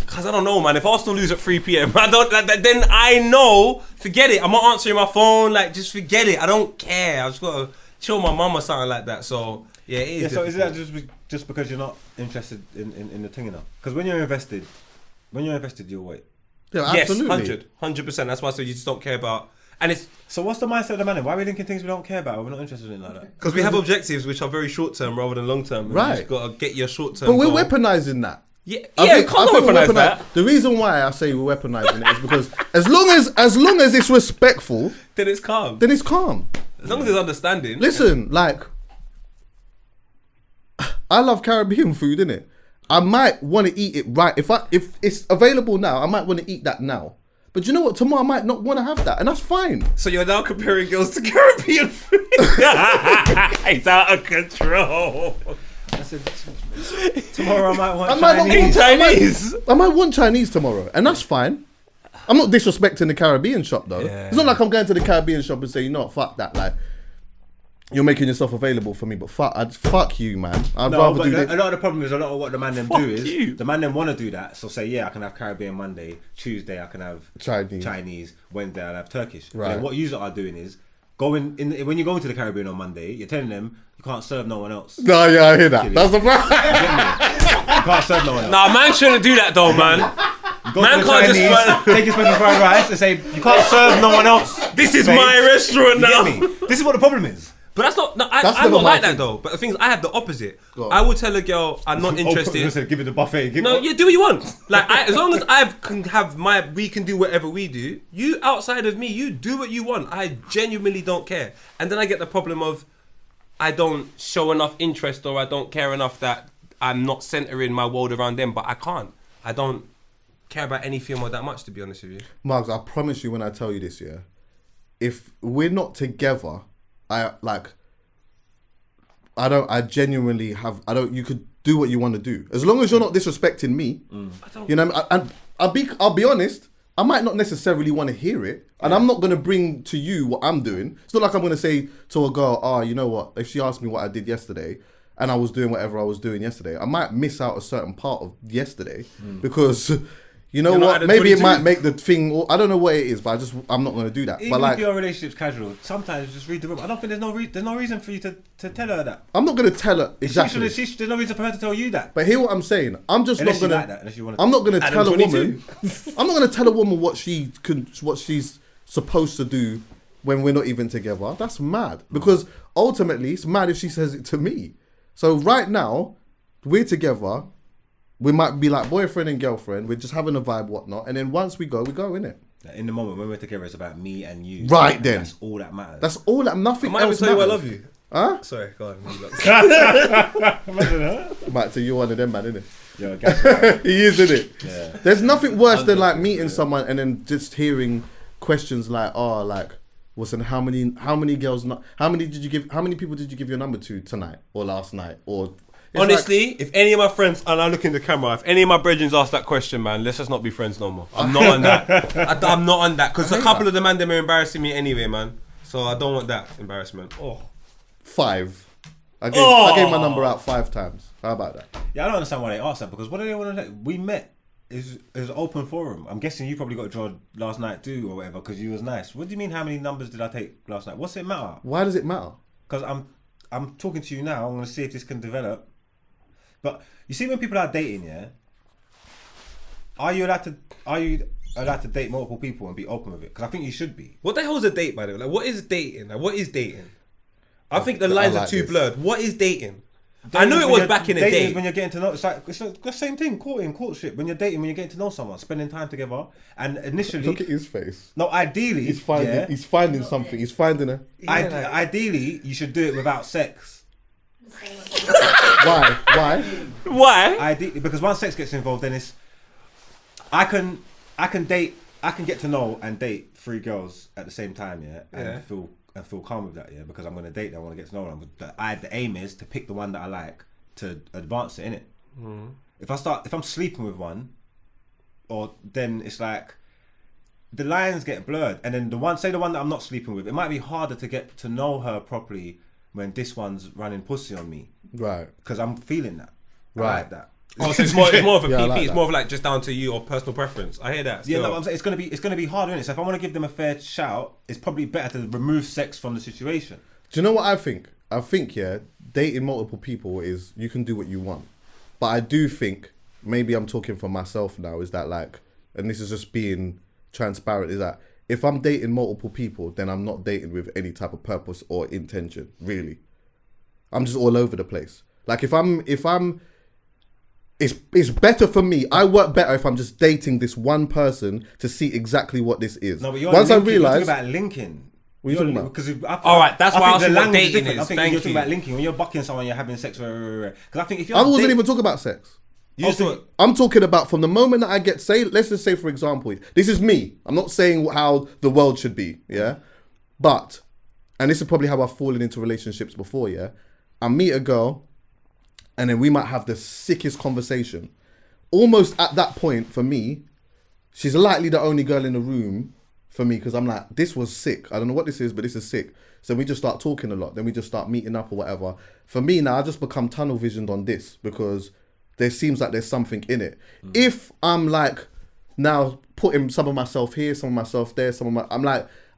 [SPEAKER 1] "Cause I don't know, man. If Arsenal lose at 3 p.m, I don't. Then I know. Forget it. I'm not answering my phone. Like, just forget it. I don't care. I just gotta chill my mum or something like that. So yeah, it is.
[SPEAKER 2] Yeah, so is that
[SPEAKER 1] difficult.
[SPEAKER 2] just because you're not interested in the thing enough? Because when you're invested, you'll wait.
[SPEAKER 3] Yeah,
[SPEAKER 1] yes,
[SPEAKER 3] absolutely.
[SPEAKER 1] 100%. That's why I said you just don't care about. And it's
[SPEAKER 2] so. What's the mindset of the man? Why are we linking things we don't care about? Or we're not interested in like that.
[SPEAKER 1] because we have objectives which are very short term rather than long term.
[SPEAKER 3] Right.
[SPEAKER 1] You just gotta get your short term.
[SPEAKER 3] But we're weaponizing that.
[SPEAKER 1] Yeah,
[SPEAKER 3] I
[SPEAKER 1] you
[SPEAKER 3] think
[SPEAKER 1] can't weaponize that.
[SPEAKER 3] The reason why I say we're weaponizing it is because as long as it's respectful,
[SPEAKER 1] Then it's calm.
[SPEAKER 3] As
[SPEAKER 1] long as there's understanding.
[SPEAKER 3] Listen, like, I love Caribbean food, innit? I might want to eat it right. If it's available now, I might want to eat that now. But you know what? Tomorrow I might not want to have that, and that's fine.
[SPEAKER 1] So you're now comparing girls to Caribbean food. It's out of control.
[SPEAKER 2] I said, tomorrow I might want
[SPEAKER 1] Chinese.
[SPEAKER 3] I might want Chinese tomorrow, and that's fine. I'm not disrespecting the Caribbean shop though.
[SPEAKER 1] Yeah.
[SPEAKER 3] It's not like I'm going to the Caribbean shop and saying, you know what, fuck that. Like, you're making yourself available for me, but fuck you, man. I'd rather do this.
[SPEAKER 2] A lot of the problem is a lot of what the man them do is
[SPEAKER 1] you.
[SPEAKER 2] the man them want to do that. So say, yeah, I can have Caribbean Monday, Tuesday I can have Chinese, Wednesday I'll have Turkish.
[SPEAKER 3] Right.
[SPEAKER 2] And then what you are doing is when you go into the Caribbean on Monday, you're telling them you can't serve no one else.
[SPEAKER 3] No, yeah, I hear that. That's the problem.
[SPEAKER 2] You can't serve no one else.
[SPEAKER 1] Nah, man shouldn't do that though, man. Man can't just
[SPEAKER 2] take your special fried rice and say you can't serve no one else.
[SPEAKER 1] This is my restaurant now.
[SPEAKER 2] You get me? This is what the problem is.
[SPEAKER 1] But that's not. No, I'm not like that though. But the thing is, I have the opposite. I will tell a girl I'm not interested.
[SPEAKER 2] Give it the buffet.
[SPEAKER 1] No, you do what you want. Like as long as I can have we can do whatever we do. You outside of me, you do what you want. I genuinely don't care. And then I get the problem of I don't show enough interest or I don't care enough that I'm not centering my world around them. But I can't. I don't care about any female that much, to be honest with you.
[SPEAKER 3] Margs, I promise you when I tell you this, yeah, if we're not together, I genuinely have, you could do what you want to do. As long as you're not disrespecting me, you know, and I'll be honest, I might not necessarily want to hear it. And I'm not going to bring to you what I'm doing. It's not like I'm going to say to a girl, you know what, if she asked me what I did yesterday and I was doing whatever I was doing yesterday, I might miss out a certain part of yesterday because, you know
[SPEAKER 1] You're not
[SPEAKER 3] what?
[SPEAKER 1] at the
[SPEAKER 3] Maybe it
[SPEAKER 1] 22.
[SPEAKER 3] might make the thing. I don't know what it is, but I'm not going to do that.
[SPEAKER 2] Even
[SPEAKER 3] but like,
[SPEAKER 2] if your relationship's casual, sometimes just read the room. I don't think there's no reason for you to tell her that.
[SPEAKER 3] I'm not going to tell her exactly.
[SPEAKER 2] There's no reason for her to tell you that.
[SPEAKER 3] But hear what I'm saying. I'm just
[SPEAKER 2] Unless
[SPEAKER 3] not
[SPEAKER 2] you
[SPEAKER 3] going
[SPEAKER 2] like that. Unless you want
[SPEAKER 3] I'm not going to
[SPEAKER 1] Adam
[SPEAKER 3] tell a
[SPEAKER 1] 22.
[SPEAKER 3] woman. I'm not going to tell a woman what she's supposed to do when we're not even together. That's mad. Because ultimately, it's mad if she says it to me. So right now, we're together. We might be like boyfriend and girlfriend. We're just having a vibe, whatnot. And then once we go, innit?
[SPEAKER 2] In the moment when we're together, it's about me and you.
[SPEAKER 3] Right then.
[SPEAKER 2] That's all that matters.
[SPEAKER 3] That's all that. Nothing
[SPEAKER 1] I might even
[SPEAKER 3] else
[SPEAKER 1] tell you I
[SPEAKER 3] matters.
[SPEAKER 1] love you.
[SPEAKER 3] Huh?
[SPEAKER 1] Sorry, go on.
[SPEAKER 3] Might tell you one of them, man, innit?
[SPEAKER 2] Yo, guys,
[SPEAKER 3] He is, innit?
[SPEAKER 2] yeah.
[SPEAKER 3] There's nothing worse than like meeting someone and then just hearing questions like, "Oh, like, listen, how many girls? How many people did you give your number to tonight or last night?" Or it's
[SPEAKER 1] Honestly, if any of my friends, and I look in the camera, if any of my brethren ask that question, man, let's just not be friends no more. I'm not on that. I'm not on that because a couple of the man them are embarrassing me anyway, man. So I don't want that embarrassment. Oh,
[SPEAKER 3] 5. I gave my number out 5 times. How about that?
[SPEAKER 2] Yeah, I don't understand why they ask that because what do they want to do? We met. Is open forum. I'm guessing you probably got a draw last night too or whatever because you was nice. What do you mean? How many numbers did I take last night? What's it matter?
[SPEAKER 3] Why does it matter?
[SPEAKER 2] Because I'm talking to you now. I'm going to see if this can develop. But you see, when people are dating, yeah, are you allowed to date multiple people and be open with it? Because I think you should be.
[SPEAKER 1] what the hell is a date, by the way? Like, what is dating? Like, what is dating? I think the lines
[SPEAKER 3] like
[SPEAKER 1] are too
[SPEAKER 3] this.
[SPEAKER 1] blurred. What is dating? I
[SPEAKER 2] Dating
[SPEAKER 1] know
[SPEAKER 2] is
[SPEAKER 1] it
[SPEAKER 2] when
[SPEAKER 1] was
[SPEAKER 2] you're-
[SPEAKER 1] back in the
[SPEAKER 2] dating
[SPEAKER 1] day.
[SPEAKER 2] is when you're getting to know. It's the same thing. Courtship. When you're dating, when you're getting to know someone, spending time together, and initially,
[SPEAKER 3] Look at his face.
[SPEAKER 2] no, ideally,
[SPEAKER 3] He's finding.
[SPEAKER 2] yeah,
[SPEAKER 3] He's finding something. He's finding a.
[SPEAKER 2] ideally, you should do it without sex.
[SPEAKER 3] Why? Why?
[SPEAKER 1] Why?
[SPEAKER 2] Ideally, because once sex gets involved, then it's I can get to know and date 3 girls at the same time, yeah, and feel calm with that, yeah, because I'm gonna date them, I want to get to know them. The aim is to pick the one that I like to advance it, innit? If I'm sleeping with one, or then it's like the lines get blurred, and then the one that I'm not sleeping with, it might be harder to get to know her properly when this one's running pussy on me,
[SPEAKER 3] Right.
[SPEAKER 2] because I'm feeling that,
[SPEAKER 3] Right.
[SPEAKER 2] I like that.
[SPEAKER 1] Oh, so it's more of a
[SPEAKER 3] Yeah, I
[SPEAKER 1] PP.
[SPEAKER 3] like
[SPEAKER 1] it's
[SPEAKER 3] that.
[SPEAKER 1] more of like just down to you or personal preference. I hear that.
[SPEAKER 2] Yeah,
[SPEAKER 1] still.
[SPEAKER 2] no, I'm saying it's gonna be harder, innit? So if I want to give them a fair shout, it's probably better to remove sex from the situation.
[SPEAKER 3] Do you know what I think? I think, yeah, dating multiple people is you can do what you want. But I do think, maybe I'm talking for myself now, is that like, and this is just being transparent, is that if I'm dating multiple people, then I'm not dating with any type of purpose or intention, really. I'm just all over the place. Like if I'm it's better for me. I work better if I'm just dating this one person to see exactly what this is.
[SPEAKER 2] No, but you're
[SPEAKER 3] Once I
[SPEAKER 2] linking, you're
[SPEAKER 3] realize,
[SPEAKER 2] talking about linking.
[SPEAKER 3] What are you talking about?
[SPEAKER 2] Because
[SPEAKER 1] All right, that's why I
[SPEAKER 2] think
[SPEAKER 1] asked
[SPEAKER 2] the
[SPEAKER 1] you what
[SPEAKER 2] language
[SPEAKER 1] dating
[SPEAKER 2] different. I
[SPEAKER 1] is.
[SPEAKER 2] think
[SPEAKER 1] Thank
[SPEAKER 2] you're talking
[SPEAKER 1] you.
[SPEAKER 2] about linking. When you're bucking someone, you're having sex. Because I think if you're
[SPEAKER 3] I wasn't even talking about sex.
[SPEAKER 1] You just thought-
[SPEAKER 3] I'm talking about from the moment that I get, let's just say, for example, this is me. I'm not saying how the world should be, yeah? But, and this is probably how I've fallen into relationships before, yeah? I meet a girl, and then we might have the sickest conversation. Almost at that point, for me, she's likely the only girl in the room for me, because I'm like, this was sick. I don't know what this is, but this is sick. So we just start talking a lot. Then we just start meeting up or whatever. For me now, I just become tunnel visioned on this, because there seems like there's something in it. If I'm like now putting some of myself here, some of myself there,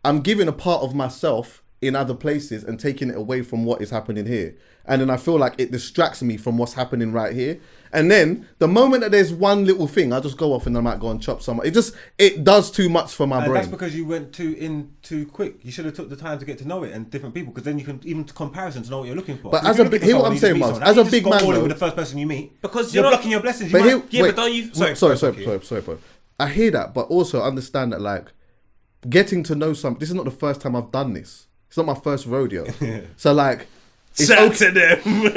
[SPEAKER 3] I'm giving a part of myself in other places and taking it away from what is happening here. And then I feel like it distracts me from what's happening right here. And then the moment that there's one little thing, I just go off and I might go and chop someone. It does too much for my
[SPEAKER 2] And
[SPEAKER 3] brain.
[SPEAKER 2] that's because you went too quick. You should have took the time to get to know it and different people, because then you can even comparison to know what you're looking for.
[SPEAKER 3] But
[SPEAKER 2] If
[SPEAKER 3] as
[SPEAKER 2] you're
[SPEAKER 3] a
[SPEAKER 2] looking
[SPEAKER 3] big- hear
[SPEAKER 2] for
[SPEAKER 3] what I'm
[SPEAKER 2] someone,
[SPEAKER 3] saying,
[SPEAKER 2] you
[SPEAKER 3] Margs,
[SPEAKER 2] just meet
[SPEAKER 3] as a
[SPEAKER 2] someone.
[SPEAKER 3] big
[SPEAKER 2] You just
[SPEAKER 3] man,
[SPEAKER 2] go all in
[SPEAKER 3] though-
[SPEAKER 2] with the first person you meet,
[SPEAKER 1] Because
[SPEAKER 2] you're
[SPEAKER 1] you're not-
[SPEAKER 2] blocking your blessings.
[SPEAKER 3] But
[SPEAKER 2] You
[SPEAKER 3] here-
[SPEAKER 2] might,
[SPEAKER 1] Yeah,
[SPEAKER 3] Wait.
[SPEAKER 1] but don't you?
[SPEAKER 3] Sorry. I hear that, but also understand that like getting to know some. This is not the first time I've done this. It's not my first rodeo. So like, it's
[SPEAKER 1] Shout
[SPEAKER 3] okay.
[SPEAKER 1] to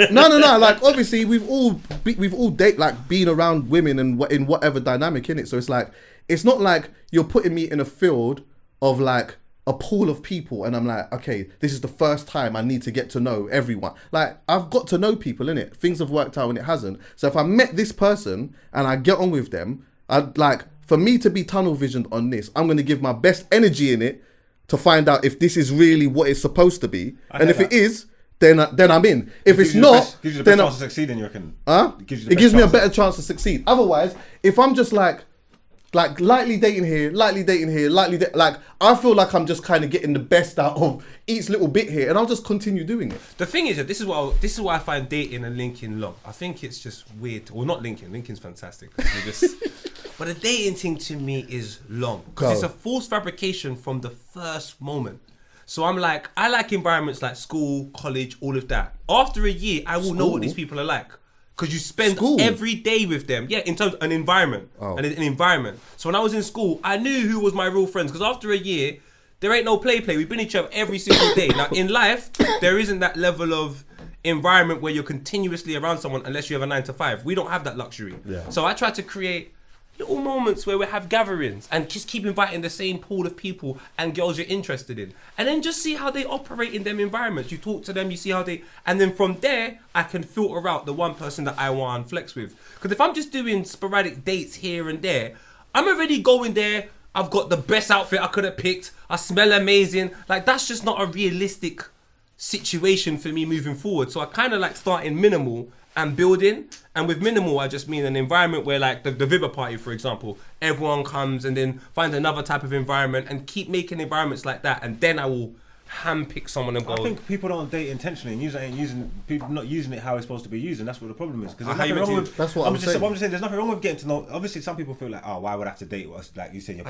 [SPEAKER 1] them.
[SPEAKER 3] No. Like obviously we've all been around women and in whatever dynamic in it. So it's like it's not like you're putting me in a field of like a pool of people and I'm like, okay, this is the first time I need to get to know everyone. Like I've got to know people in it. Things have worked out and it hasn't. So if I met this person and I get on with them, I'd like for me to be tunnel visioned on this, I'm gonna give my best energy in it to find out if this is really what it's supposed to be.
[SPEAKER 2] I
[SPEAKER 3] And
[SPEAKER 2] hear
[SPEAKER 3] if it
[SPEAKER 2] that.
[SPEAKER 3] is, then I'm in. If it's not,
[SPEAKER 2] gives you the
[SPEAKER 3] then
[SPEAKER 2] best chance to succeed, and you reckon.
[SPEAKER 3] huh?
[SPEAKER 2] It gives you
[SPEAKER 3] It gives me a
[SPEAKER 2] chance.
[SPEAKER 3] better chance to succeed. Otherwise, if I'm just like, Like lightly dating here, like I feel like I'm just kind of getting the best out of each little bit here, and I'll just continue doing it.
[SPEAKER 1] The thing is that this is why I find dating and linking long. I think it's just weird. Well, not linking. Linking's fantastic. But the dating thing to me is long because it's a false fabrication from the first moment. So I'm like, I like environments like school, college, all of that. After a year, I will know what these people are like. Because you spend every day with them. Yeah, in terms of an environment. An environment. So when I was in school, I knew who was my real friends. Because after a year, there ain't no play. We've been each other every single day. Now, in life, there isn't that level of environment where you're continuously around someone unless you have a 9 to 5. We don't have that luxury. Yeah. So I try to create little moments where we have gatherings and just keep inviting the same pool of people and girls you're interested in, and then just see how they operate in them environments. You talk to them, you see how they, and then from there I can filter out the one person that I want to flex with. Because if I'm just doing sporadic dates here and there, I'm already going there, I've got the best outfit I could have picked, I smell amazing. Like, that's just not a realistic situation for me moving forward. So I kind of like starting minimal and building. And with minimal, I just mean an environment where, like the Vibber party, for example, everyone comes, and then find another type of environment and keep making environments like that. And then I will handpick someone and go.
[SPEAKER 2] I think people don't date intentionally and people not using it how it's supposed to be used, and that's what the problem is. Because there's nothing wrong with.
[SPEAKER 3] That's what I'm saying.
[SPEAKER 2] I'm just saying, there's nothing wrong with getting to know. Obviously, some people feel like, oh, why would I have to date? Like you said, you're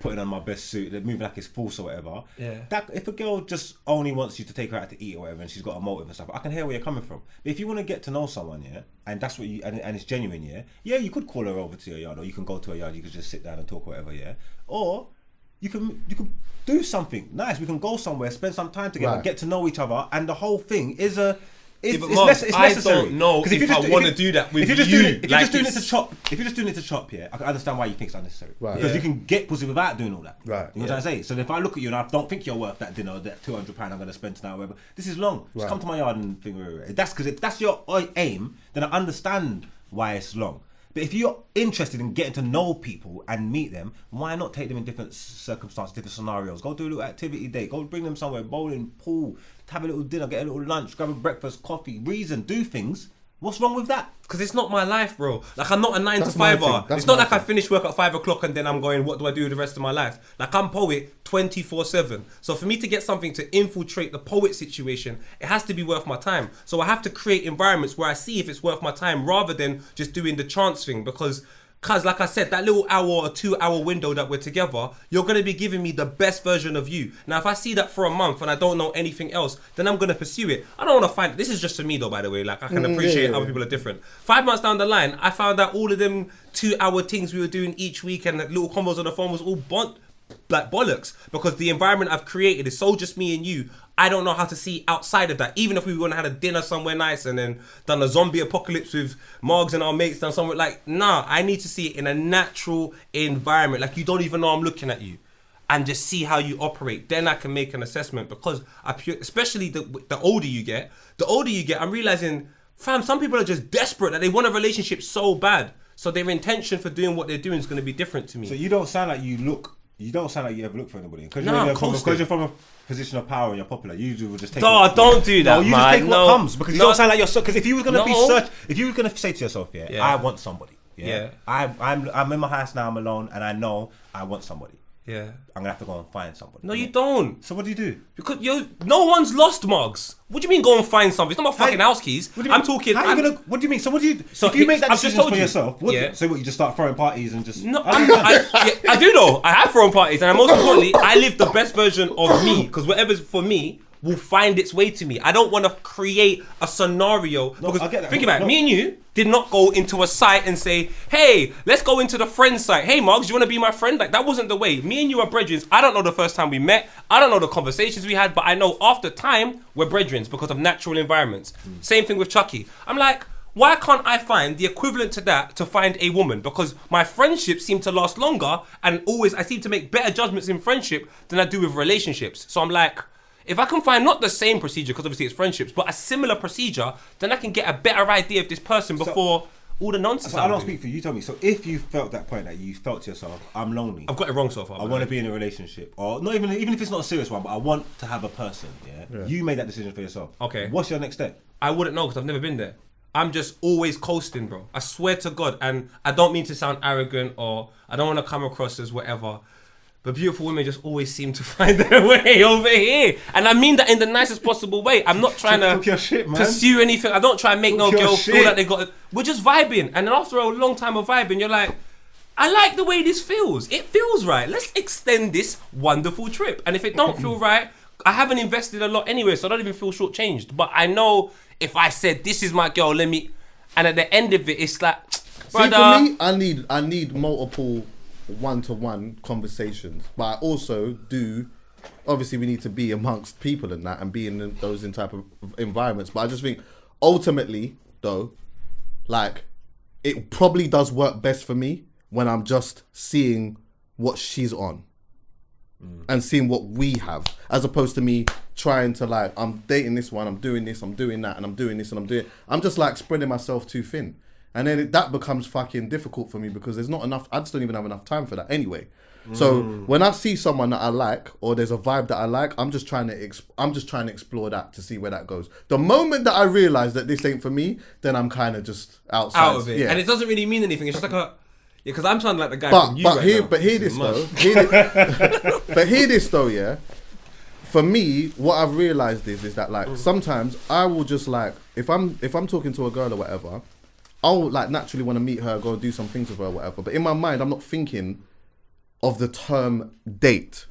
[SPEAKER 2] putting on my best suit, they're moving like it's false or whatever.
[SPEAKER 1] Yeah.
[SPEAKER 2] That if a girl just only wants you to take her out to eat or whatever, and she's got a motive and stuff, I can hear where you're coming from. But if you want to get to know someone, yeah, and that's what you and it's genuine, yeah, you could call her over to your yard, or you can go to her yard, you could just sit down and talk or whatever, yeah, or you can do something nice. We can go somewhere, spend some time together, get to know each other, and the whole thing is it's necessary.
[SPEAKER 1] I don't know if I want to do that with you. If you're just doing it to chop, yeah, I can understand why you think it's unnecessary. Right. Because you can get pussy without doing all that. Right. You know what I'm saying? So if I look at you and I don't think you're worth that dinner, that £200 I'm going to spend tonight or whatever, this is long. Just come to my yard and think. That's because if that's your aim, then I understand why it's long. But if you're interested in getting to know people and meet them, why not take them in different circumstances, different scenarios? Go do a little activity day. Go bring them somewhere, bowling, pool, have a little dinner, get a little lunch, grab a breakfast, coffee, reason, do things. What's wrong with that? Because it's not my life, bro. Like, I'm not a 9 to 5er. It's not like I finish work at 5 o'clock and then I'm going, what do I do with the rest of my life? Like, I'm poet 24/7. So for me to get something to infiltrate the poet situation, it has to be worth my time. So I have to create environments where I see if it's worth my time rather than just doing the chance thing. Because like I said, that little hour or 2 hour window that we're together, you're going to be giving me the best version of you. Now, if I see that for a month and I don't know anything else, then I'm going to pursue it. I don't want to find... This is just for me, though, by the way. Like, I can appreciate other people are different. 5 months down the line, I found out all of them 2 hour things we were doing each week and little combos on the phone was all like bollocks, because the environment I've created is so just me and you. I don't know how to see outside of that. Even if we were gonna have a dinner somewhere nice and then done a zombie apocalypse with Margs and our mates, done somewhere like, nah, I need to see it in a natural environment. Like, you don't even know I'm looking at you, and just see how you operate. Then I can make an assessment, because especially the older you get, I'm realizing, fam, some people are just desperate that they want a relationship so bad. So their intention for doing what they're doing is gonna be different to me.
[SPEAKER 2] So you don't sound like you ever look for anybody. Because you're from a position of power and you're popular. You will just take.
[SPEAKER 1] Don't do that,
[SPEAKER 2] no, you
[SPEAKER 1] man.
[SPEAKER 2] just take what comes, because you don't sound like you're. Because if you were gonna if you were gonna say to yourself, I want somebody. Yeah. I'm in my house now. I'm alone, and I know I want somebody. Yeah. I'm gonna have to go and find somebody.
[SPEAKER 1] No, you don't.
[SPEAKER 2] So what do you do?
[SPEAKER 1] Because no one's lost, Margs. What do you mean go and find something? It's not my fucking house keys. I'm talking.
[SPEAKER 2] What do you mean? So what do you? So if you make that decision for yourself, so what? You just start throwing parties and just.
[SPEAKER 1] No, I do though. I have thrown parties, and most importantly, I live the best version of me. Because whatever's for me will find its way to me. I don't want to create a scenario.
[SPEAKER 2] No,
[SPEAKER 1] because
[SPEAKER 2] I get that.
[SPEAKER 1] think about it. Me and you did not go into a site and say, hey, let's go into the friend site. Hey, Margs, you want to be my friend? Like, that wasn't the way. Me and you are brethren. I don't know the first time we met. I don't know the conversations we had, but I know after time, we're brethren because of natural environments. Same thing with Chuckie. I'm like, why can't I find the equivalent to that to find a woman? Because my friendships seem to last longer, and always I seem to make better judgments in friendship than I do with relationships. So I'm like, if I can find not the same procedure, because obviously it's friendships, but a similar procedure, then I can get a better idea of this person before all the nonsense.
[SPEAKER 2] So I don't speak for you. You tell me. So if you felt that point, that you felt to yourself, I'm lonely.
[SPEAKER 1] I've got it wrong so far.
[SPEAKER 2] I want to be in a relationship, or not even if it's not a serious one, but I want to have a person. Yeah. You made that decision for yourself.
[SPEAKER 1] Okay.
[SPEAKER 2] What's your next step?
[SPEAKER 1] I wouldn't know because I've never been there. I'm just always coasting, bro. I swear to God, and I don't mean to sound arrogant or I don't want to come across as whatever, but beautiful women just always seem to find their way over here. And I mean that in the nicest possible way. I'm not trying
[SPEAKER 2] Talk your
[SPEAKER 1] to
[SPEAKER 2] shit, man.
[SPEAKER 1] pursue anything. I don't try and make no
[SPEAKER 2] Talk your
[SPEAKER 1] girl feel
[SPEAKER 2] shit.
[SPEAKER 1] like they got... We're just vibing. And then after a long time of vibing, you're like, I like the way this feels. It feels right. Let's extend this wonderful trip. And if it don't feel right, I haven't invested a lot anyway, so I don't even feel shortchanged. But I know if I said, this is my girl, let me... And at the end of it, it's like, brother...
[SPEAKER 3] See, for me, I need multiple one-to-one conversations. But I also do... Obviously, we need to be amongst people and that and be in those type of environments. But I just think, ultimately, though, like, it probably does work best for me when I'm just seeing what she's on. And seeing what we have, as opposed to me trying to like, I'm dating this one, I'm doing this, I'm doing that, and I'm doing this, and I'm just like spreading myself too thin, and then that becomes fucking difficult for me because there's not enough. I just don't even have enough time for that anyway. So when I see someone that I like, or there's a vibe that I like, I'm just trying to explore that to see where that goes. The moment that I realize that this ain't for me, then I'm kind of just outside.
[SPEAKER 1] Out of it.
[SPEAKER 3] Yeah.
[SPEAKER 1] And it doesn't really mean anything. It's just like a... Yeah, because I'm sounding like the guy from you
[SPEAKER 3] But
[SPEAKER 1] right
[SPEAKER 3] here,
[SPEAKER 1] now.
[SPEAKER 3] but hear this though. But hear this though, yeah. For me, what I've realized is that like sometimes I will just like if I'm talking to a girl or whatever, I'll like naturally want to meet her, go do some things with her or whatever. But in my mind, I'm not thinking of the term date.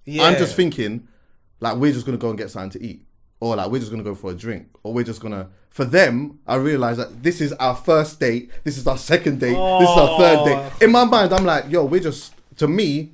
[SPEAKER 1] Yeah.
[SPEAKER 3] I'm just thinking like we're just gonna go and get something to eat, or like we're just gonna go for a drink, or we're just gonna. For them, I realize that this is our first date, this is our second date, this is our third date. In my mind, I'm like, yo, we're just, to me,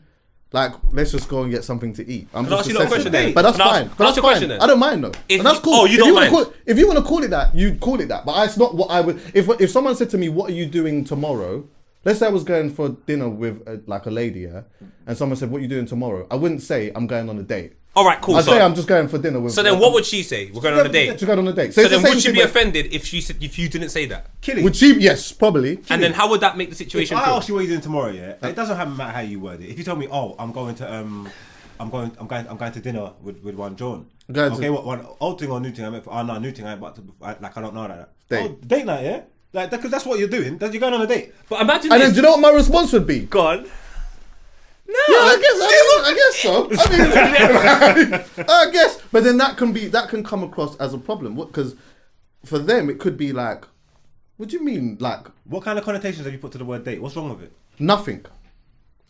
[SPEAKER 3] like, let's just go and get something to eat. I'm
[SPEAKER 1] Can I
[SPEAKER 3] just
[SPEAKER 1] ask you a question then?
[SPEAKER 3] But that's
[SPEAKER 1] Can I ask-
[SPEAKER 3] fine.
[SPEAKER 1] can I
[SPEAKER 3] But
[SPEAKER 1] ask
[SPEAKER 3] that's
[SPEAKER 1] you a question
[SPEAKER 3] fine.
[SPEAKER 1] then?
[SPEAKER 3] I don't mind though.
[SPEAKER 1] If
[SPEAKER 3] And that's
[SPEAKER 1] you-
[SPEAKER 3] cool.
[SPEAKER 1] oh, you
[SPEAKER 3] If
[SPEAKER 1] don't
[SPEAKER 3] wanna
[SPEAKER 1] mind?
[SPEAKER 3] if you want to call it that, you call it that. But it's not what I would. If someone said to me, what are you doing tomorrow? Let's say I was going for dinner with like a lady, yeah, and someone said, what are you doing tomorrow? I wouldn't say I'm going on a date.
[SPEAKER 1] All right, cool.
[SPEAKER 3] I'd say I'm just going for dinner with.
[SPEAKER 1] So then what would she say? We're going on a date.
[SPEAKER 3] Just going on a date.
[SPEAKER 1] So
[SPEAKER 3] it's the
[SPEAKER 1] then
[SPEAKER 3] same
[SPEAKER 1] would she
[SPEAKER 3] thing
[SPEAKER 1] be
[SPEAKER 3] with-
[SPEAKER 1] offended if you didn't say that?
[SPEAKER 2] Killing.
[SPEAKER 3] Would she? Yes, probably.
[SPEAKER 1] And then how would that make the
[SPEAKER 2] If
[SPEAKER 1] situation
[SPEAKER 2] I
[SPEAKER 1] feel?
[SPEAKER 2] ask you what you're doing tomorrow, yeah, it doesn't matter how you word it. If you tell me, oh, I'm going to I'm going to dinner with one John.
[SPEAKER 3] Going to-
[SPEAKER 2] Okay, what one old thing or new thing? I meant no, new thing. I ain't about to like I don't know that.
[SPEAKER 3] Date.
[SPEAKER 2] Oh, date night, yeah. Like because that's what you're doing. You're going on a date.
[SPEAKER 1] But imagine
[SPEAKER 3] And
[SPEAKER 1] this.
[SPEAKER 3] then do you know what my response would be?
[SPEAKER 1] God. No.
[SPEAKER 3] Yeah, I guess so. I guess, but then that can come across as a problem. Because for them it could be like, what do you mean, like
[SPEAKER 2] What kind of connotations have you put to the word date? What's wrong with it?
[SPEAKER 3] nothing?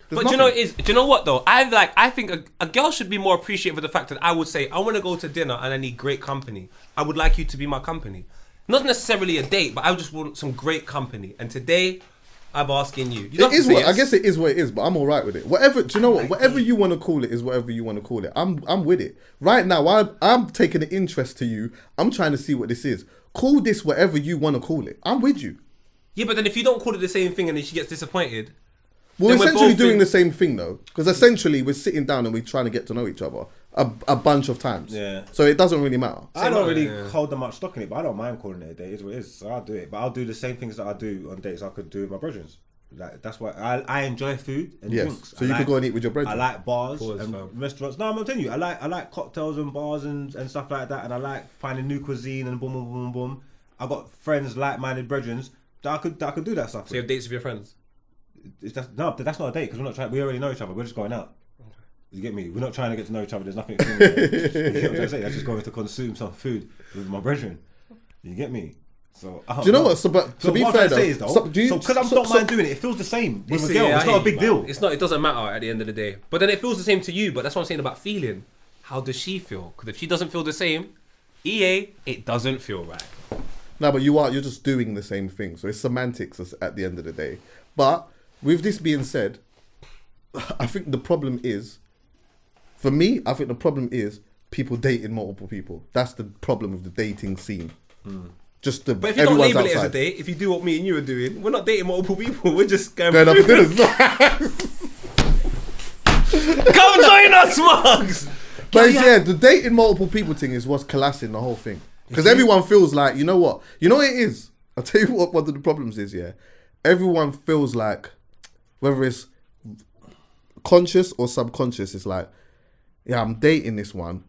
[SPEAKER 3] There's
[SPEAKER 1] But do you know
[SPEAKER 3] nothing.
[SPEAKER 1] what it is? Do you know what though? I think a girl should be more appreciative of the fact that I would say I want to go to dinner and I need great company. I would like you to be my company. Not necessarily a date, but I just want some great company. And today, I'm asking you. You don't
[SPEAKER 3] It
[SPEAKER 1] have
[SPEAKER 3] is
[SPEAKER 1] to say
[SPEAKER 3] what I
[SPEAKER 1] yes.
[SPEAKER 3] guess it is what it is, but I'm all right with it. Whatever, do you know what? Whatever you want to call it is whatever you want to call it. I'm with it. Right now, I'm taking an interest to you. I'm trying to see what this is. Call this whatever you want to call it. I'm with you.
[SPEAKER 1] Yeah, but then if you don't call it the same thing and then she gets disappointed,
[SPEAKER 3] We're
[SPEAKER 1] then we're
[SPEAKER 3] essentially
[SPEAKER 1] both
[SPEAKER 3] doing
[SPEAKER 1] in-
[SPEAKER 3] the same thing though, because essentially we're sitting down and we're trying to get to know each other a bunch of times.
[SPEAKER 2] Yeah.
[SPEAKER 3] So it doesn't really matter.
[SPEAKER 2] I don't really
[SPEAKER 1] yeah.
[SPEAKER 2] hold that much stock in it, but I don't mind calling it a date. It is what it is. So I'll do it, but I'll do the same things that I do on dates I could do with my brothers. Like that's why I enjoy food and
[SPEAKER 3] Yes.
[SPEAKER 2] drinks.
[SPEAKER 3] So
[SPEAKER 2] I
[SPEAKER 3] you
[SPEAKER 2] like-
[SPEAKER 3] could go and eat with your brethren.
[SPEAKER 2] I like bars
[SPEAKER 1] Pause,
[SPEAKER 2] and
[SPEAKER 1] fam.
[SPEAKER 2] restaurants. No, I'm telling you, I like cocktails and bars and stuff like that, and I like finding new cuisine and boom, boom, boom, boom. I got friends, like-minded brethren that I could do that stuff.
[SPEAKER 1] so you
[SPEAKER 2] with.
[SPEAKER 1] have dates with your friends.
[SPEAKER 2] It's just, no, that's not a date because we're not trying. We already know each other. We're just going out. You get me? We're not trying to get to know each other. There's nothing. You know what I'm trying to say? I'm just going to consume some food with my brethren. You get me? So I don't
[SPEAKER 3] Do you know
[SPEAKER 2] know.
[SPEAKER 3] what? So, but to
[SPEAKER 2] So
[SPEAKER 3] be
[SPEAKER 2] what
[SPEAKER 3] fair
[SPEAKER 2] I'm trying to say
[SPEAKER 3] though,
[SPEAKER 2] is
[SPEAKER 3] so, do you,
[SPEAKER 2] because I
[SPEAKER 3] so-
[SPEAKER 2] don't
[SPEAKER 3] so-
[SPEAKER 2] mind doing it. It feels the same with a girl.
[SPEAKER 1] Yeah,
[SPEAKER 2] It's
[SPEAKER 1] I
[SPEAKER 2] not a
[SPEAKER 1] hear
[SPEAKER 2] big
[SPEAKER 1] you,
[SPEAKER 2] deal.
[SPEAKER 1] man. It's not. It doesn't matter at the end of the day. But then it feels the same to you. But that's what I'm saying about feeling. How does she feel? Because if she doesn't feel the same, it doesn't feel right.
[SPEAKER 3] No, but you're just doing the same thing. So it's semantics at the end of the day. But with this being said, I think the problem is, for me, I think the problem is people dating multiple people. That's the problem with the dating scene. Just the
[SPEAKER 1] But if you don't
[SPEAKER 3] everyone's
[SPEAKER 1] label it as a
[SPEAKER 3] outside.
[SPEAKER 1] date, if you do what me and you are doing, we're not dating multiple people. We're just going
[SPEAKER 3] Going up for
[SPEAKER 1] through.
[SPEAKER 3] dinners.
[SPEAKER 1] Come join us, Margs.
[SPEAKER 3] But yeah, the dating multiple people thing is what's collapsing the whole thing. Because everyone feels like, you know what? You know what it is? I'll tell you what one of the problems is, yeah? Everyone feels like, whether it's conscious or subconscious, it's like, yeah, I'm dating this one,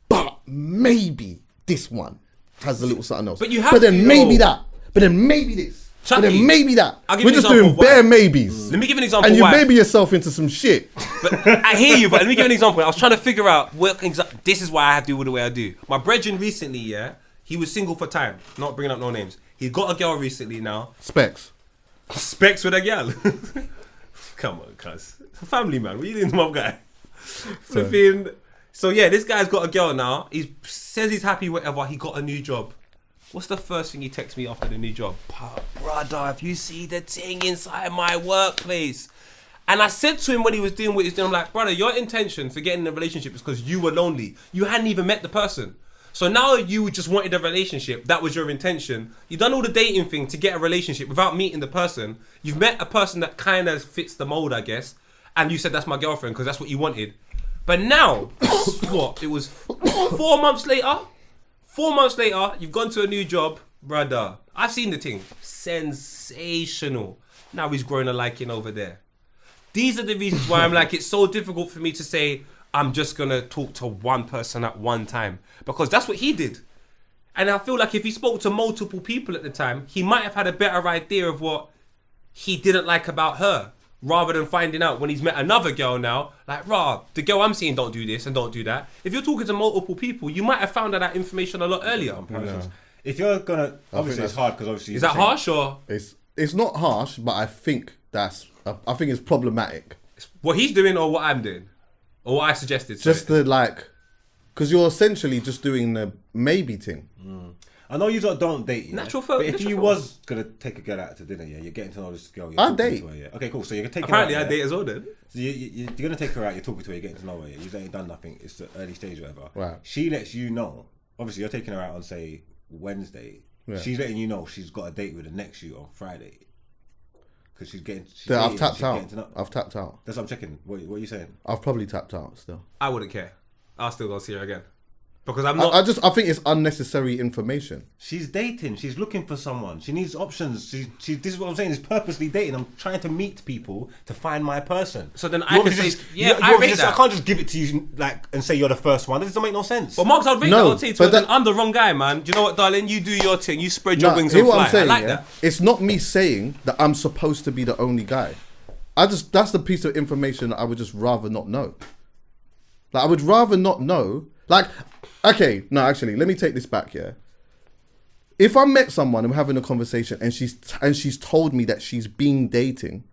[SPEAKER 3] but maybe this one. has a little something else.
[SPEAKER 1] But you have
[SPEAKER 3] But then
[SPEAKER 1] to,
[SPEAKER 3] maybe
[SPEAKER 1] though.
[SPEAKER 3] that. But then maybe this. But
[SPEAKER 1] Chuckie,
[SPEAKER 3] then maybe that.
[SPEAKER 1] I'll give
[SPEAKER 3] We're
[SPEAKER 1] you an
[SPEAKER 3] just
[SPEAKER 1] example
[SPEAKER 3] doing
[SPEAKER 1] of
[SPEAKER 3] bare
[SPEAKER 1] why.
[SPEAKER 3] maybes.
[SPEAKER 1] Let me give you an example.
[SPEAKER 3] And you
[SPEAKER 1] why.
[SPEAKER 3] maybe yourself into some shit.
[SPEAKER 1] But I hear you, but let me give you an example. I was trying to figure out this is why I do the way I do. My brethren recently, yeah, he was single for time. Not bringing up no names. He got a girl recently now.
[SPEAKER 3] Specs.
[SPEAKER 1] Specs with a girl. Come on, cuz. Family man. What are you doing to my guy? Flipping. So yeah, this guy's got a girl now. He says he's happy, whatever. He got a new job. What's the first thing he texts me after the new job? Brother, if you see the thing inside my workplace. And I said to him when he was doing what he was doing, I'm like, brother, your intention for getting in a relationship is because you were lonely. You hadn't even met the person. So now you just wanted a relationship. That was your intention. You've done all the dating thing to get a relationship without meeting the person. You've met a person that kind of fits the mold, I guess. And you said, that's my girlfriend because that's what you wanted. But now, what? It was 4 months later. 4 months later, you've gone to a new job. Brother, I've seen the thing. Sensational. Now he's growing a liking over there. These are the reasons why I'm like, it's so difficult for me to say, I'm just going to talk to one person at one time. Because that's what he did. And I feel like if he spoke to multiple people at the time, he might have had a better idea of what he didn't like about her. Rather than finding out when he's met another girl now, like, rah, the girl I'm seeing don't do this and don't do that. If you're talking to multiple people, you might have found out that information a lot earlier.
[SPEAKER 2] If you're gonna, obviously it's hard because obviously
[SPEAKER 1] Is that harsh or?
[SPEAKER 3] It's not harsh, but I think it's problematic.
[SPEAKER 1] What he's doing or what I'm doing? Or what I suggested?
[SPEAKER 3] Just because you're essentially just doing the maybe thing.
[SPEAKER 2] I know you don't date. Yeah?
[SPEAKER 1] Natural
[SPEAKER 2] But if
[SPEAKER 1] natural
[SPEAKER 2] you
[SPEAKER 1] first.
[SPEAKER 2] was gonna take a girl out to dinner, yeah, you're getting to know this girl. You're
[SPEAKER 3] I
[SPEAKER 2] talking
[SPEAKER 3] date.
[SPEAKER 2] to her, yeah? Okay, cool. So you're taking.
[SPEAKER 1] Apparently
[SPEAKER 2] her out,
[SPEAKER 1] I date as well then.
[SPEAKER 2] So you're gonna take her out. You're talking to her. You're getting to know her. Yeah? You ain't done nothing. It's the early stage, or whatever.
[SPEAKER 3] Right.
[SPEAKER 2] She lets you know. Obviously, you're taking her out on say Wednesday.
[SPEAKER 3] Yeah.
[SPEAKER 2] She's letting you know she's got a date with the next shoot on Friday. Because she's getting.
[SPEAKER 3] I've tapped out. I've tapped out.
[SPEAKER 2] That's what I'm checking. What are you saying?
[SPEAKER 3] I've probably tapped out still.
[SPEAKER 1] I wouldn't care. I'll still go see her again. Because I'm not.
[SPEAKER 3] I think it's unnecessary information.
[SPEAKER 2] She's dating. She's looking for someone. She needs options. This is what I'm saying. Is purposely dating. I'm trying to meet people to find my person.
[SPEAKER 1] So then
[SPEAKER 2] You
[SPEAKER 1] I
[SPEAKER 2] want
[SPEAKER 1] can
[SPEAKER 2] me to
[SPEAKER 1] say,
[SPEAKER 2] just-
[SPEAKER 1] yeah,
[SPEAKER 2] you
[SPEAKER 1] I
[SPEAKER 2] want me
[SPEAKER 1] rate
[SPEAKER 2] to just-
[SPEAKER 1] that.
[SPEAKER 2] I can't just give it to you and say you're the first one. That doesn't make no sense.
[SPEAKER 1] But Margs, I'd rate
[SPEAKER 3] No,
[SPEAKER 1] that. I'll say to
[SPEAKER 3] but
[SPEAKER 1] her, then
[SPEAKER 3] that-
[SPEAKER 1] I'm the wrong guy, man. Do you know what, darling? You do your thing. You spread your wings
[SPEAKER 3] hear
[SPEAKER 1] and
[SPEAKER 3] what
[SPEAKER 1] fly.
[SPEAKER 3] I'm saying,
[SPEAKER 1] I like
[SPEAKER 3] yeah?
[SPEAKER 1] that.
[SPEAKER 3] It's not me saying that I'm supposed to be the only guy. That's the piece of information that I would just rather not know. Like, I would rather not know. Like, okay, no, actually, let me take this back, yeah? If I met someone and we're having a conversation and she's told me that she's been dating,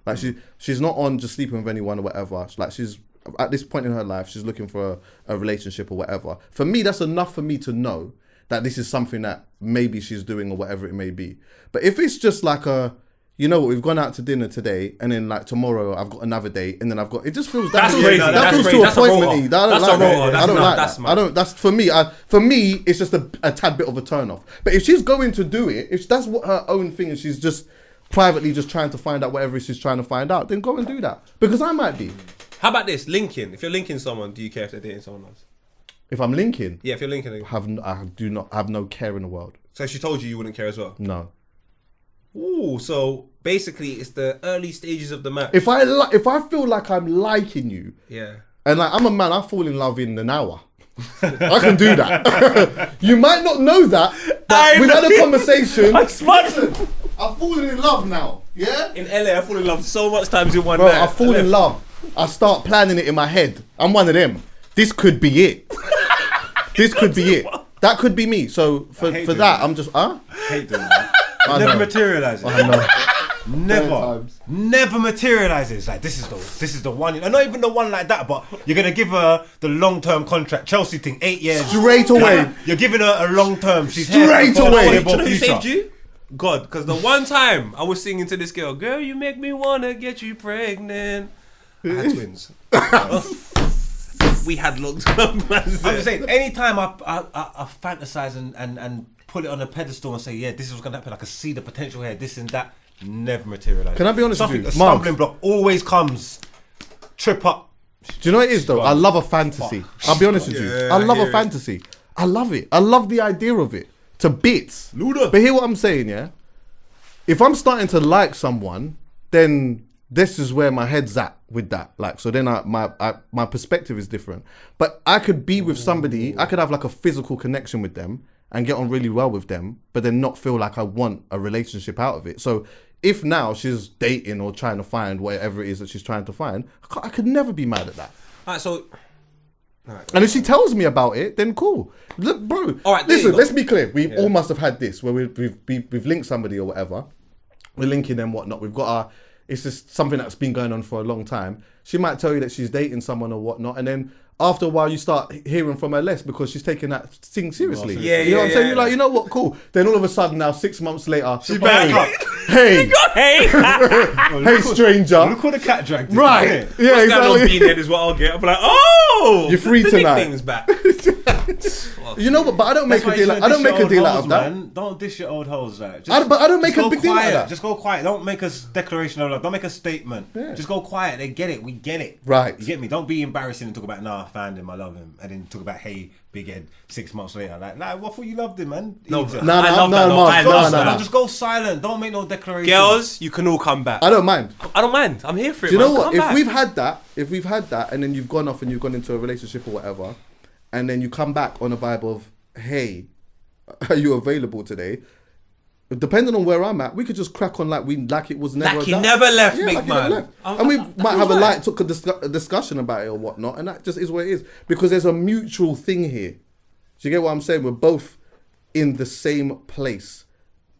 [SPEAKER 3] like she's not on just sleeping with anyone or whatever, like she's at this point in her life, she's looking for a relationship or whatever. For me, that's enough for me to know that this is something that maybe she's doing or whatever it may be. But if it's just like you know what, we've gone out to dinner today and then like tomorrow I've got another date and then I've got, it just feels
[SPEAKER 1] That's
[SPEAKER 3] that
[SPEAKER 1] crazy.
[SPEAKER 3] that
[SPEAKER 1] That's
[SPEAKER 3] feels
[SPEAKER 1] crazy.
[SPEAKER 3] too
[SPEAKER 1] That's a
[SPEAKER 3] appointment-y.
[SPEAKER 1] roll-off.
[SPEAKER 3] I don't
[SPEAKER 1] That's
[SPEAKER 3] like
[SPEAKER 1] a roll-off.
[SPEAKER 3] that.
[SPEAKER 1] That's
[SPEAKER 3] I don't
[SPEAKER 1] not-
[SPEAKER 3] like
[SPEAKER 1] that's
[SPEAKER 3] that.
[SPEAKER 1] mad.
[SPEAKER 3] I don't, that's for me it's just a tad bit of a turn off. But if she's going to do it, if that's what her own thing is, she's just privately just trying to find out whatever she's trying to find out, then go and do that. Because I might be.
[SPEAKER 1] How about this? Linking. If you're linking someone, do you care if they're dating someone else?
[SPEAKER 3] If I'm linking,
[SPEAKER 1] Yeah, if you're linking.
[SPEAKER 3] I do not have no care in the world.
[SPEAKER 1] So she told you wouldn't care as well.
[SPEAKER 3] No.
[SPEAKER 1] Ooh, so basically it's the early stages of the match.
[SPEAKER 3] If I feel like I'm liking you,
[SPEAKER 1] Yeah.
[SPEAKER 3] and like I'm a man, I fall in love in an hour. I can do that. You might not know that, but we've had a conversation. Listen, I've fallen in love now. Yeah?
[SPEAKER 1] In LA, I fall in love so much times in one
[SPEAKER 3] Bro,
[SPEAKER 1] night.
[SPEAKER 3] I fall in love. I start planning it in my head. I'm one of them. This could be it. This could be it. That could be me. So for
[SPEAKER 2] hate
[SPEAKER 3] that,
[SPEAKER 2] doing
[SPEAKER 3] I'm just,
[SPEAKER 2] hate doing that.
[SPEAKER 3] I
[SPEAKER 2] Never
[SPEAKER 3] know.
[SPEAKER 2] materializes.
[SPEAKER 3] I know.
[SPEAKER 2] Never, never materializes. Like this is the one, and not even the one like that. But you're gonna give her the long-term contract, Chelsea thing, 8 years
[SPEAKER 3] Straight away.
[SPEAKER 2] You're giving her a long-term. She's
[SPEAKER 3] Straight
[SPEAKER 2] here for
[SPEAKER 3] away.
[SPEAKER 1] Do you
[SPEAKER 2] foreseeable
[SPEAKER 1] know who
[SPEAKER 2] future.
[SPEAKER 1] saved you? God, because the one time I was singing to this girl, girl, you make me wanna get you pregnant. I had twins. We had long-term plans.
[SPEAKER 2] I'm just saying, anytime I fantasize and put it on a pedestal and say, yeah, this is what's gonna happen. I can see the potential here, this and that. Never materializes.
[SPEAKER 3] Can I be honest with
[SPEAKER 2] Something,
[SPEAKER 3] you?
[SPEAKER 2] a stumbling
[SPEAKER 3] Margs.
[SPEAKER 2] block always comes. Trip up.
[SPEAKER 3] Do you know what it is though? I love a fantasy. I'll be honest with you. I love a fantasy. I love it. I love the idea of it to bits.
[SPEAKER 1] Luda.
[SPEAKER 3] But hear what I'm saying, yeah? If I'm starting to like someone, then this is where my head's at with that. Like, so then my perspective is different. But I could be with somebody, I could have like a physical connection with them, and get on really well with them, but then not feel like I want a relationship out of it. So if now she's dating or trying to find whatever it is that she's trying to find, I could never be mad at that.
[SPEAKER 1] Alright, so
[SPEAKER 3] And if she tells me about it, then cool. Look, bro.
[SPEAKER 1] All right, there you
[SPEAKER 3] listen,
[SPEAKER 1] go.
[SPEAKER 3] let's be clear. We all must have had this where we've linked somebody or whatever. We're linking them, whatnot. We've got our. It's just something that's been going on for a long time. She might tell you that she's dating someone or whatnot, and then after a while you start hearing from her less because she's taking that thing seriously.
[SPEAKER 1] Yeah,
[SPEAKER 3] you know what I'm
[SPEAKER 1] yeah,
[SPEAKER 3] saying?
[SPEAKER 1] yeah.
[SPEAKER 3] You're like, you know what, cool. Then all of a sudden now, 6 months later,
[SPEAKER 2] She's back up.
[SPEAKER 3] hey,
[SPEAKER 1] hey,
[SPEAKER 3] hey, stranger.
[SPEAKER 2] Look what the cat dragged.
[SPEAKER 3] Right. Yeah,
[SPEAKER 1] what's going on,
[SPEAKER 3] exactly.
[SPEAKER 1] beanhead is what I'll get. I'm like, oh,
[SPEAKER 3] You're free
[SPEAKER 1] the
[SPEAKER 3] tonight.
[SPEAKER 1] nickname's back.
[SPEAKER 3] You know what? But I don't make a deal. I don't make a deal out of that.
[SPEAKER 2] Man. Don't dish your old hoes, like.
[SPEAKER 3] But I don't make
[SPEAKER 2] just
[SPEAKER 3] a
[SPEAKER 2] go
[SPEAKER 3] big deal out of
[SPEAKER 2] quiet.
[SPEAKER 3] that.
[SPEAKER 2] Just go quiet. Don't make a declaration of love. Don't make a statement.
[SPEAKER 3] Yeah.
[SPEAKER 2] Just go quiet. They get it. We get it.
[SPEAKER 3] Right.
[SPEAKER 2] You get me? Don't be embarrassing and talk about, nah, I found him, I love him, and then talk about, hey, big head, 6 months later. Like, what for you loved him, man?
[SPEAKER 1] No,
[SPEAKER 2] Idiot.
[SPEAKER 3] No,
[SPEAKER 1] I
[SPEAKER 3] no,
[SPEAKER 1] love
[SPEAKER 3] no,
[SPEAKER 1] that.
[SPEAKER 3] no,
[SPEAKER 1] though. I
[SPEAKER 3] no,
[SPEAKER 1] love
[SPEAKER 3] no,
[SPEAKER 1] that.
[SPEAKER 3] no.
[SPEAKER 2] Just go silent. Don't make no declaration.
[SPEAKER 1] Girls, you can all come back.
[SPEAKER 3] I don't mind.
[SPEAKER 1] I don't mind. I'm here for it.
[SPEAKER 3] Do you know
[SPEAKER 1] man.
[SPEAKER 3] what?
[SPEAKER 1] Come
[SPEAKER 3] If
[SPEAKER 1] back.
[SPEAKER 3] we've had that, and then you've gone off and you've gone into a relationship or whatever, and then you come back on a vibe of, hey, are you available today? Depending on where I'm at, we could just crack on like it was never.
[SPEAKER 1] Like he
[SPEAKER 3] that.
[SPEAKER 1] never left,
[SPEAKER 3] Yeah,
[SPEAKER 1] big
[SPEAKER 3] like he never
[SPEAKER 1] man.
[SPEAKER 3] left. And we might have a light took a discussion about it or whatnot, and that just is what it is because there's a mutual thing here. Do you get what I'm saying? We're both in the same place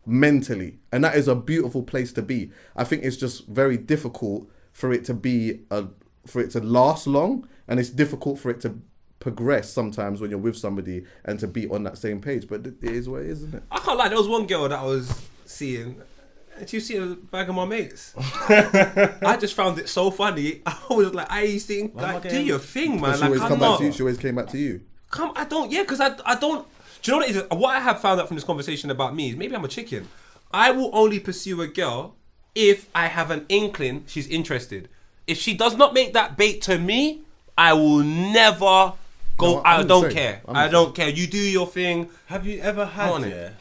[SPEAKER 3] mentally, and that is a beautiful place to be. I think it's just very difficult for it to last long, and it's difficult for it to progress sometimes when you're with somebody and to be on that same page. But it is what it is, isn't it?
[SPEAKER 1] I can't lie. There was one girl that I was seeing, and she was seeing a bag of my mates. I just found it so funny. I was like, I used to think, like, do your thing, man.
[SPEAKER 3] She
[SPEAKER 1] Like,
[SPEAKER 3] always
[SPEAKER 1] I'm
[SPEAKER 3] come back
[SPEAKER 1] not.
[SPEAKER 3] to you. She always came back to you.
[SPEAKER 1] I don't. Yeah, because I don't. Do you know what it is? What I have found out from this conversation about me is maybe I'm a chicken. I will only pursue a girl if I have an inkling she's interested. If she does not make that bait to me, I will never go.
[SPEAKER 3] No,
[SPEAKER 1] I
[SPEAKER 3] I'm the
[SPEAKER 1] don't
[SPEAKER 3] same.
[SPEAKER 1] care.
[SPEAKER 3] I'm the
[SPEAKER 1] I
[SPEAKER 3] same.
[SPEAKER 1] don't care. You do your thing.
[SPEAKER 2] Have you ever had,
[SPEAKER 1] on it.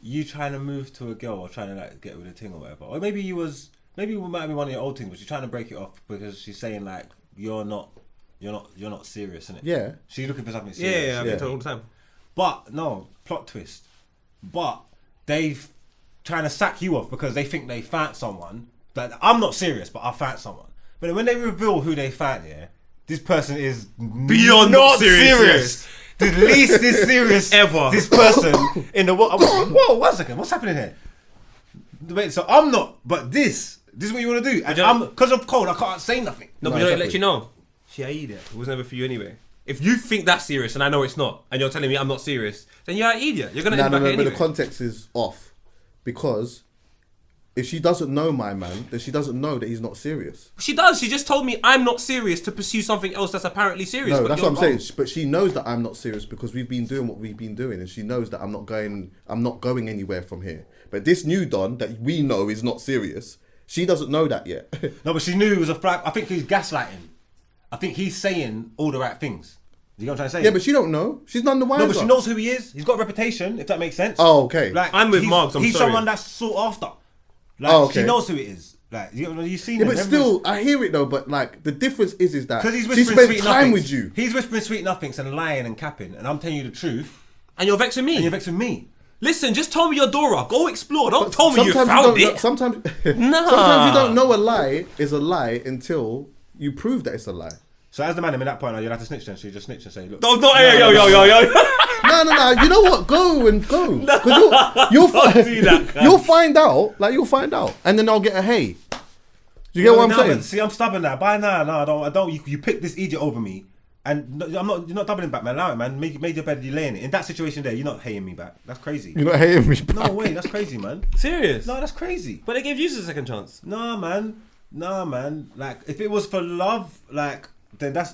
[SPEAKER 2] you trying to move to a girl or trying to like get with a thing or whatever, or maybe it might be one of your old things, but you're trying to break it off because she's saying like you're not serious, innit?
[SPEAKER 3] Yeah.
[SPEAKER 2] She's looking for something
[SPEAKER 1] Yeah,
[SPEAKER 2] serious.
[SPEAKER 1] I've been told all the time.
[SPEAKER 2] But no, plot twist. But they've trying to sack you off because they think they found someone. That I'm not serious, but I found someone. But then when they reveal who they found, yeah, this person is
[SPEAKER 1] Beyond
[SPEAKER 2] not
[SPEAKER 1] not serious.
[SPEAKER 2] The least is serious
[SPEAKER 1] Ever.
[SPEAKER 2] This person in the world. Whoa, 1 second. What's happening here? Wait, so I'm not. But this is what you want to do. And I'm because I'm cold. I can't say nothing.
[SPEAKER 1] No, but you know, let you know. She ain't it. It was never for you anyway. If you think that's serious and I know it's not, and you're telling me I'm not serious, then you're an idiot. You're gonna end back
[SPEAKER 3] But
[SPEAKER 1] anyway.
[SPEAKER 3] the context is off because if she doesn't know my man, then she doesn't know that he's not serious.
[SPEAKER 1] She does. She just told me I'm not serious to pursue something else that's apparently serious.
[SPEAKER 3] No,
[SPEAKER 1] but
[SPEAKER 3] that's what
[SPEAKER 1] you're
[SPEAKER 3] I'm saying.
[SPEAKER 1] wrong.
[SPEAKER 3] But she knows that I'm not serious because we've been doing what we've been doing, and she knows that I'm not going anywhere from here. But this new Don that we know is not serious, she doesn't know that yet.
[SPEAKER 2] No, but she knew it was a flag. I think he's gaslighting. I think he's saying all the right things. You know what I'm trying to say?
[SPEAKER 3] Yeah, but she don't know. She's none the wiser.
[SPEAKER 2] no, but she knows who he is. He's got a reputation, if that makes sense.
[SPEAKER 3] Oh, okay.
[SPEAKER 2] Like
[SPEAKER 1] I'm with
[SPEAKER 2] he's-
[SPEAKER 1] Margs, I'm
[SPEAKER 2] he's
[SPEAKER 1] sorry.
[SPEAKER 2] someone that's sought after. Like,
[SPEAKER 3] Oh, okay.
[SPEAKER 2] she knows who it is. Like you've seen
[SPEAKER 3] Yeah,
[SPEAKER 2] him.
[SPEAKER 3] but still, I hear it though. But like, the difference is that
[SPEAKER 2] because he's
[SPEAKER 3] she
[SPEAKER 2] whispering
[SPEAKER 3] spent
[SPEAKER 2] sweet
[SPEAKER 3] time
[SPEAKER 2] nothings.
[SPEAKER 3] with you.
[SPEAKER 2] He's whispering sweet nothings and lying and capping, and I'm telling you the truth.
[SPEAKER 1] And you're vexing me.
[SPEAKER 2] And you're vexing me.
[SPEAKER 1] Listen, just tell me your Dora. Go explore. Don't tell me you
[SPEAKER 3] Sometimes
[SPEAKER 1] found
[SPEAKER 3] don't know-
[SPEAKER 1] it.
[SPEAKER 3] Sometimes,
[SPEAKER 1] Nah.
[SPEAKER 3] sometimes you don't know a lie is a lie until you prove that it's a lie.
[SPEAKER 2] So as the man, I'm in that point, you'll have to snitch then. So you just snitch and say, look.
[SPEAKER 1] No, yo.
[SPEAKER 3] No. You know what? Go and go. 'Cause you'll
[SPEAKER 1] do that, guys.
[SPEAKER 3] you'll find out. Like you'll find out, and then I'll get a hey. Do you get what I'm saying?
[SPEAKER 2] See, I'm stubborn now. Bye now. No, I don't. You pick this idiot over me, and I'm not. You're not doubling back, man. Allow it, man. Made your bed, you're laying it. In that situation there, you're not hating me back. That's crazy.
[SPEAKER 3] You're not hating me. Back.
[SPEAKER 2] No way. That's crazy, man.
[SPEAKER 1] Serious?
[SPEAKER 2] No, that's crazy.
[SPEAKER 1] But they gave you a second chance.
[SPEAKER 2] Nah, man. Like if it was for love, like then that's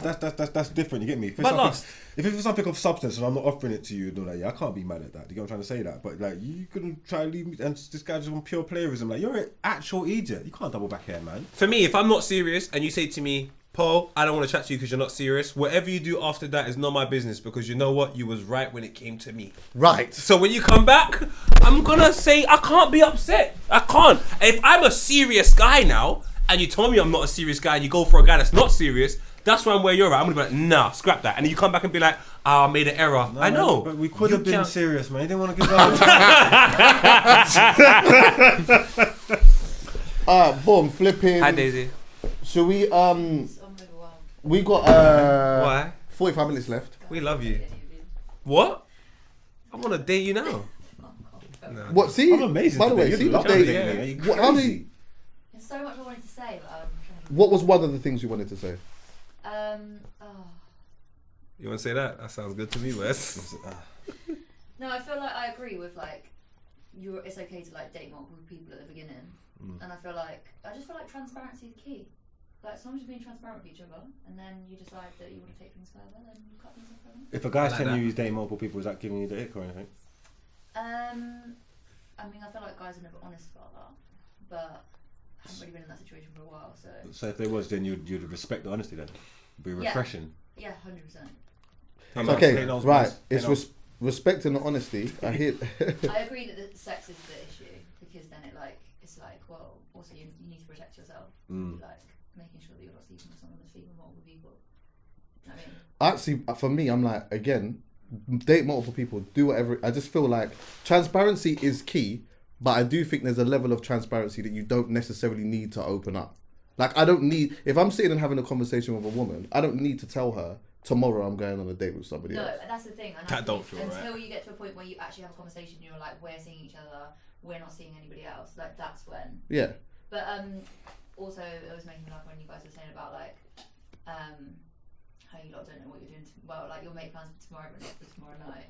[SPEAKER 2] different. You get me? If it's
[SPEAKER 1] But
[SPEAKER 2] something,
[SPEAKER 1] lust.
[SPEAKER 2] if it was something of substance and I'm not offering it to you, and all that, yeah, I can't be mad at that. You get what I'm trying to say? That, but like you couldn't try to leave me, and this guy's just on pure playerism. Like you're an actual idiot. You can't double back here, man.
[SPEAKER 1] For me, if I'm not serious and you say to me, Paul, I don't want to chat to you because you're not serious, whatever you do after that is not my business because you know what? You was right when it came to me.
[SPEAKER 3] Right.
[SPEAKER 1] So when you come back, I'm going to say I can't be upset. I can't. If I'm a serious guy now and you told me I'm not a serious guy and you go for a guy that's not serious, that's when I'm where you're at. I'm gonna be like, nah, scrap that. And then you come back and be like, I made an error. I know.
[SPEAKER 2] But we could have been
[SPEAKER 1] can't-
[SPEAKER 2] serious, man. You didn't want to give up.
[SPEAKER 3] Boom, flipping.
[SPEAKER 1] Hi, Daisy.
[SPEAKER 3] Should we,
[SPEAKER 4] It's unbelievable.
[SPEAKER 3] we got,
[SPEAKER 1] Why?
[SPEAKER 3] 45 minutes left.
[SPEAKER 1] We love you. What? I want to date you now. Nah.
[SPEAKER 3] What, see?
[SPEAKER 2] I'm amazing.
[SPEAKER 3] By the way,
[SPEAKER 2] today.
[SPEAKER 3] see,
[SPEAKER 2] You love
[SPEAKER 3] update.
[SPEAKER 2] dating me.
[SPEAKER 3] What, how do you,
[SPEAKER 4] There's so much I wanted to say, but
[SPEAKER 3] what was one of the things you wanted to say?
[SPEAKER 4] oh.
[SPEAKER 1] You want to say that? That sounds good to me, Wes.
[SPEAKER 4] No, I feel like I agree with like it's okay to like date multiple people at the beginning, and I just feel like transparency is key. Like as long as you're being transparent with each other, and then you decide that you want to take things further, then you cut things off further.
[SPEAKER 2] If a guy's
[SPEAKER 1] I like
[SPEAKER 2] telling
[SPEAKER 1] that.
[SPEAKER 2] you he's dating multiple people, is that giving you the ick or anything?
[SPEAKER 4] I mean, I feel like guys are never honest about that, but I haven't really been in that situation for a while, so
[SPEAKER 2] So if there was, then you'd respect the honesty then. It'd be refreshing.
[SPEAKER 4] yeah, 100%.
[SPEAKER 3] Okay,
[SPEAKER 2] Take those
[SPEAKER 3] right.
[SPEAKER 2] ones.
[SPEAKER 3] It's
[SPEAKER 2] Take those.
[SPEAKER 3] respecting the honesty. I hear.
[SPEAKER 4] I agree that the sex is the issue because then it's like well, also you need to protect yourself, like making sure that you're not sleeping with someone that's sleeping with multiple people. I mean,
[SPEAKER 3] Actually, for me, I'm like, again, date multiple people, do whatever. I just feel like transparency is key, but I do think there's a level of transparency that you don't necessarily need to open up. Like, I don't need, if I'm sitting and having a conversation with a woman, I don't need to tell her tomorrow I'm going on a date with somebody
[SPEAKER 4] no,
[SPEAKER 3] else.
[SPEAKER 4] that's the thing. And
[SPEAKER 1] That
[SPEAKER 4] I
[SPEAKER 1] don't
[SPEAKER 4] think
[SPEAKER 1] feel
[SPEAKER 4] until
[SPEAKER 1] right.
[SPEAKER 4] you get to a point where you actually have a conversation, you're like, we're seeing each other, we're not seeing anybody else. Like that's when.
[SPEAKER 3] Yeah.
[SPEAKER 4] But also it was making me laugh when you guys were saying about like how you lot don't know what you're doing. Well, like you'll make plans for tomorrow, but not for tomorrow night.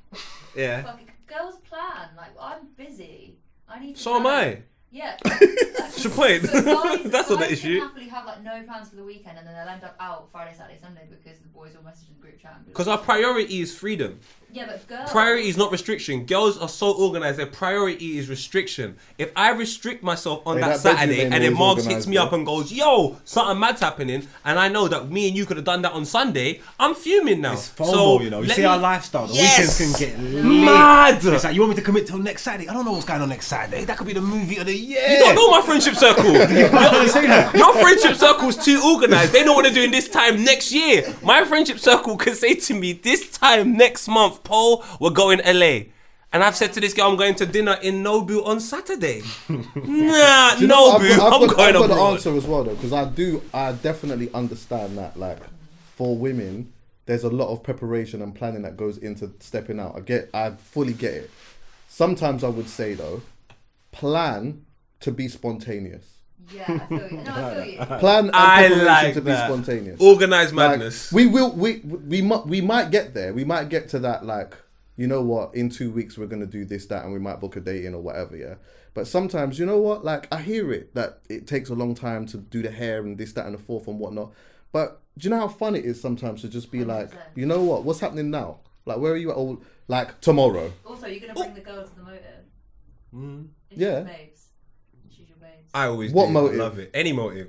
[SPEAKER 1] Yeah.
[SPEAKER 4] Fuck, girls plan. Like I'm busy. I need to.
[SPEAKER 1] So am
[SPEAKER 4] plan.
[SPEAKER 1] I.
[SPEAKER 4] Yeah.
[SPEAKER 1] What's your point?
[SPEAKER 4] So guys,
[SPEAKER 1] That's not the
[SPEAKER 4] guys
[SPEAKER 1] issue.
[SPEAKER 4] can happily have like no plans for the weekend, and then they'll end up out Friday, Saturday, Sunday because the boys will message in the group chat. And be like,
[SPEAKER 1] Because our priority is freedom.
[SPEAKER 4] yeah, but girls.
[SPEAKER 1] Priority is not restriction. Girls are so organised. Their priority is restriction. If I restrict myself on
[SPEAKER 3] Hey,
[SPEAKER 1] that
[SPEAKER 3] that bedroom
[SPEAKER 1] Saturday
[SPEAKER 3] ain't
[SPEAKER 1] and then
[SPEAKER 3] always
[SPEAKER 1] Margs hits
[SPEAKER 3] organised,
[SPEAKER 1] me
[SPEAKER 3] bro.
[SPEAKER 1] up and goes, yo, something mad's happening, and I know that me and you could have done that on Sunday, I'm fuming now.
[SPEAKER 2] It's FOMO,
[SPEAKER 1] So,
[SPEAKER 2] you know. You
[SPEAKER 1] let
[SPEAKER 2] see
[SPEAKER 1] me-
[SPEAKER 2] our lifestyle. The
[SPEAKER 1] Yes!
[SPEAKER 2] weekends can get lit.
[SPEAKER 1] Mad!
[SPEAKER 2] It's like, you want me to commit till next Saturday? I don't know what's going on next Saturday. That could be the movie of the year.
[SPEAKER 1] You don't know my friendship circle. Your friendship circle's too organised. They know what they're doing this time next year. My friendship circle can say to me, this time next month, Paul, we're going LA. And I've said to this girl, I'm going to dinner in Nobu on Saturday. Nah,
[SPEAKER 3] Do you know what?
[SPEAKER 1] Nobu, I'm going
[SPEAKER 3] I've got the
[SPEAKER 1] abroad.
[SPEAKER 3] answer as well though, because I definitely understand that, like, for women, there's a lot of preparation and planning that goes into stepping out. I fully get it. Sometimes I would say though, plan to be spontaneous.
[SPEAKER 4] Yeah, I feel you. No, I feel you.
[SPEAKER 3] Plan and
[SPEAKER 1] I
[SPEAKER 3] preparation
[SPEAKER 1] like
[SPEAKER 3] to be
[SPEAKER 1] that.
[SPEAKER 3] spontaneous.
[SPEAKER 1] Organised
[SPEAKER 3] Like,
[SPEAKER 1] madness.
[SPEAKER 3] we might get there. We might get to that, like, you know what, in 2 weeks we're gonna do this, that, and we might book a date in or whatever, yeah. But sometimes, you know what, like, I hear it that it takes a long time to do the hair and this, that, and the fourth and whatnot. But do you know how fun it is sometimes to just be like,
[SPEAKER 4] 100%.
[SPEAKER 3] you know what, what's happening now? Like, where are you at? All like tomorrow.
[SPEAKER 4] Also, you're gonna bring the girl to the motive. It's
[SPEAKER 3] Yeah.
[SPEAKER 4] your babes. She's your babes.
[SPEAKER 1] I always
[SPEAKER 3] What
[SPEAKER 1] do.
[SPEAKER 3] motive?
[SPEAKER 1] I love it. Any motive.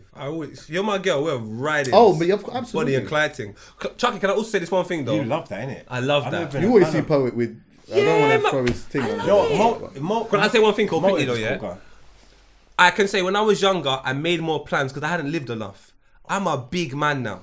[SPEAKER 1] You're my girl. We're riding.
[SPEAKER 3] Oh, but you've
[SPEAKER 1] Bonnie
[SPEAKER 3] absolutely.
[SPEAKER 1] and Clyde thing. Chuckie, can I also say this one thing though?
[SPEAKER 2] You love that, innit?
[SPEAKER 1] I love
[SPEAKER 2] I've
[SPEAKER 1] that.
[SPEAKER 2] never been
[SPEAKER 3] You
[SPEAKER 2] a
[SPEAKER 3] always
[SPEAKER 2] fan
[SPEAKER 3] see
[SPEAKER 2] of-
[SPEAKER 3] poet with. I
[SPEAKER 1] Yeah,
[SPEAKER 3] don't want to
[SPEAKER 1] man.
[SPEAKER 3] throw his thing on.
[SPEAKER 2] Yo,
[SPEAKER 1] Can I say one thing quickly
[SPEAKER 2] Motive
[SPEAKER 1] though,
[SPEAKER 2] is
[SPEAKER 1] yeah?
[SPEAKER 2] cool, guy.
[SPEAKER 1] I can say when I was younger, I made more plans because I hadn't lived enough. I'm a big man now.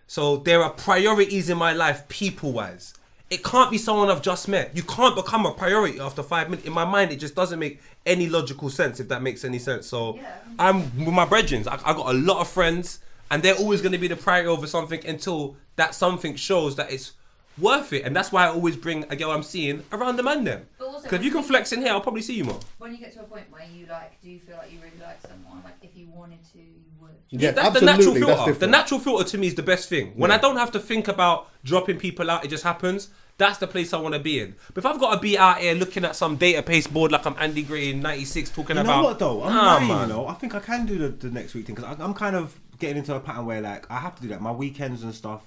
[SPEAKER 1] So there are priorities in my life, people-wise. It can't be someone I've just met. You can't become a priority after 5 minutes. In my mind, it just doesn't make any logical sense, if that makes any sense. So
[SPEAKER 4] Yeah.
[SPEAKER 1] I'm with my brethrens. I got a lot of friends, and they're always going to be the priority over something until that something shows that it's worth it. And that's why I always bring a girl I'm seeing around the man then.
[SPEAKER 4] But also,
[SPEAKER 1] Because if you can flex in here, I'll probably see you more.
[SPEAKER 4] when you get to a point where you like, do you feel like you really like someone? Like, if you wanted to, you would.
[SPEAKER 3] Yeah,
[SPEAKER 1] That's
[SPEAKER 3] absolutely.
[SPEAKER 1] the natural
[SPEAKER 3] That's
[SPEAKER 1] filter. The
[SPEAKER 3] different.
[SPEAKER 1] natural filter to me is the best thing. When I don't have to think about dropping people out, it just happens. That's the place I want to be in. But if I've got to be out here looking at some database board like I'm Andy Gray in 96 talking
[SPEAKER 2] You
[SPEAKER 1] about...
[SPEAKER 2] know what though? I'm
[SPEAKER 1] Nah,
[SPEAKER 2] lying,
[SPEAKER 1] man.
[SPEAKER 2] you know. I think I can do the next week thing because I'm kind of getting into a pattern where like I have to do that. My weekends and stuff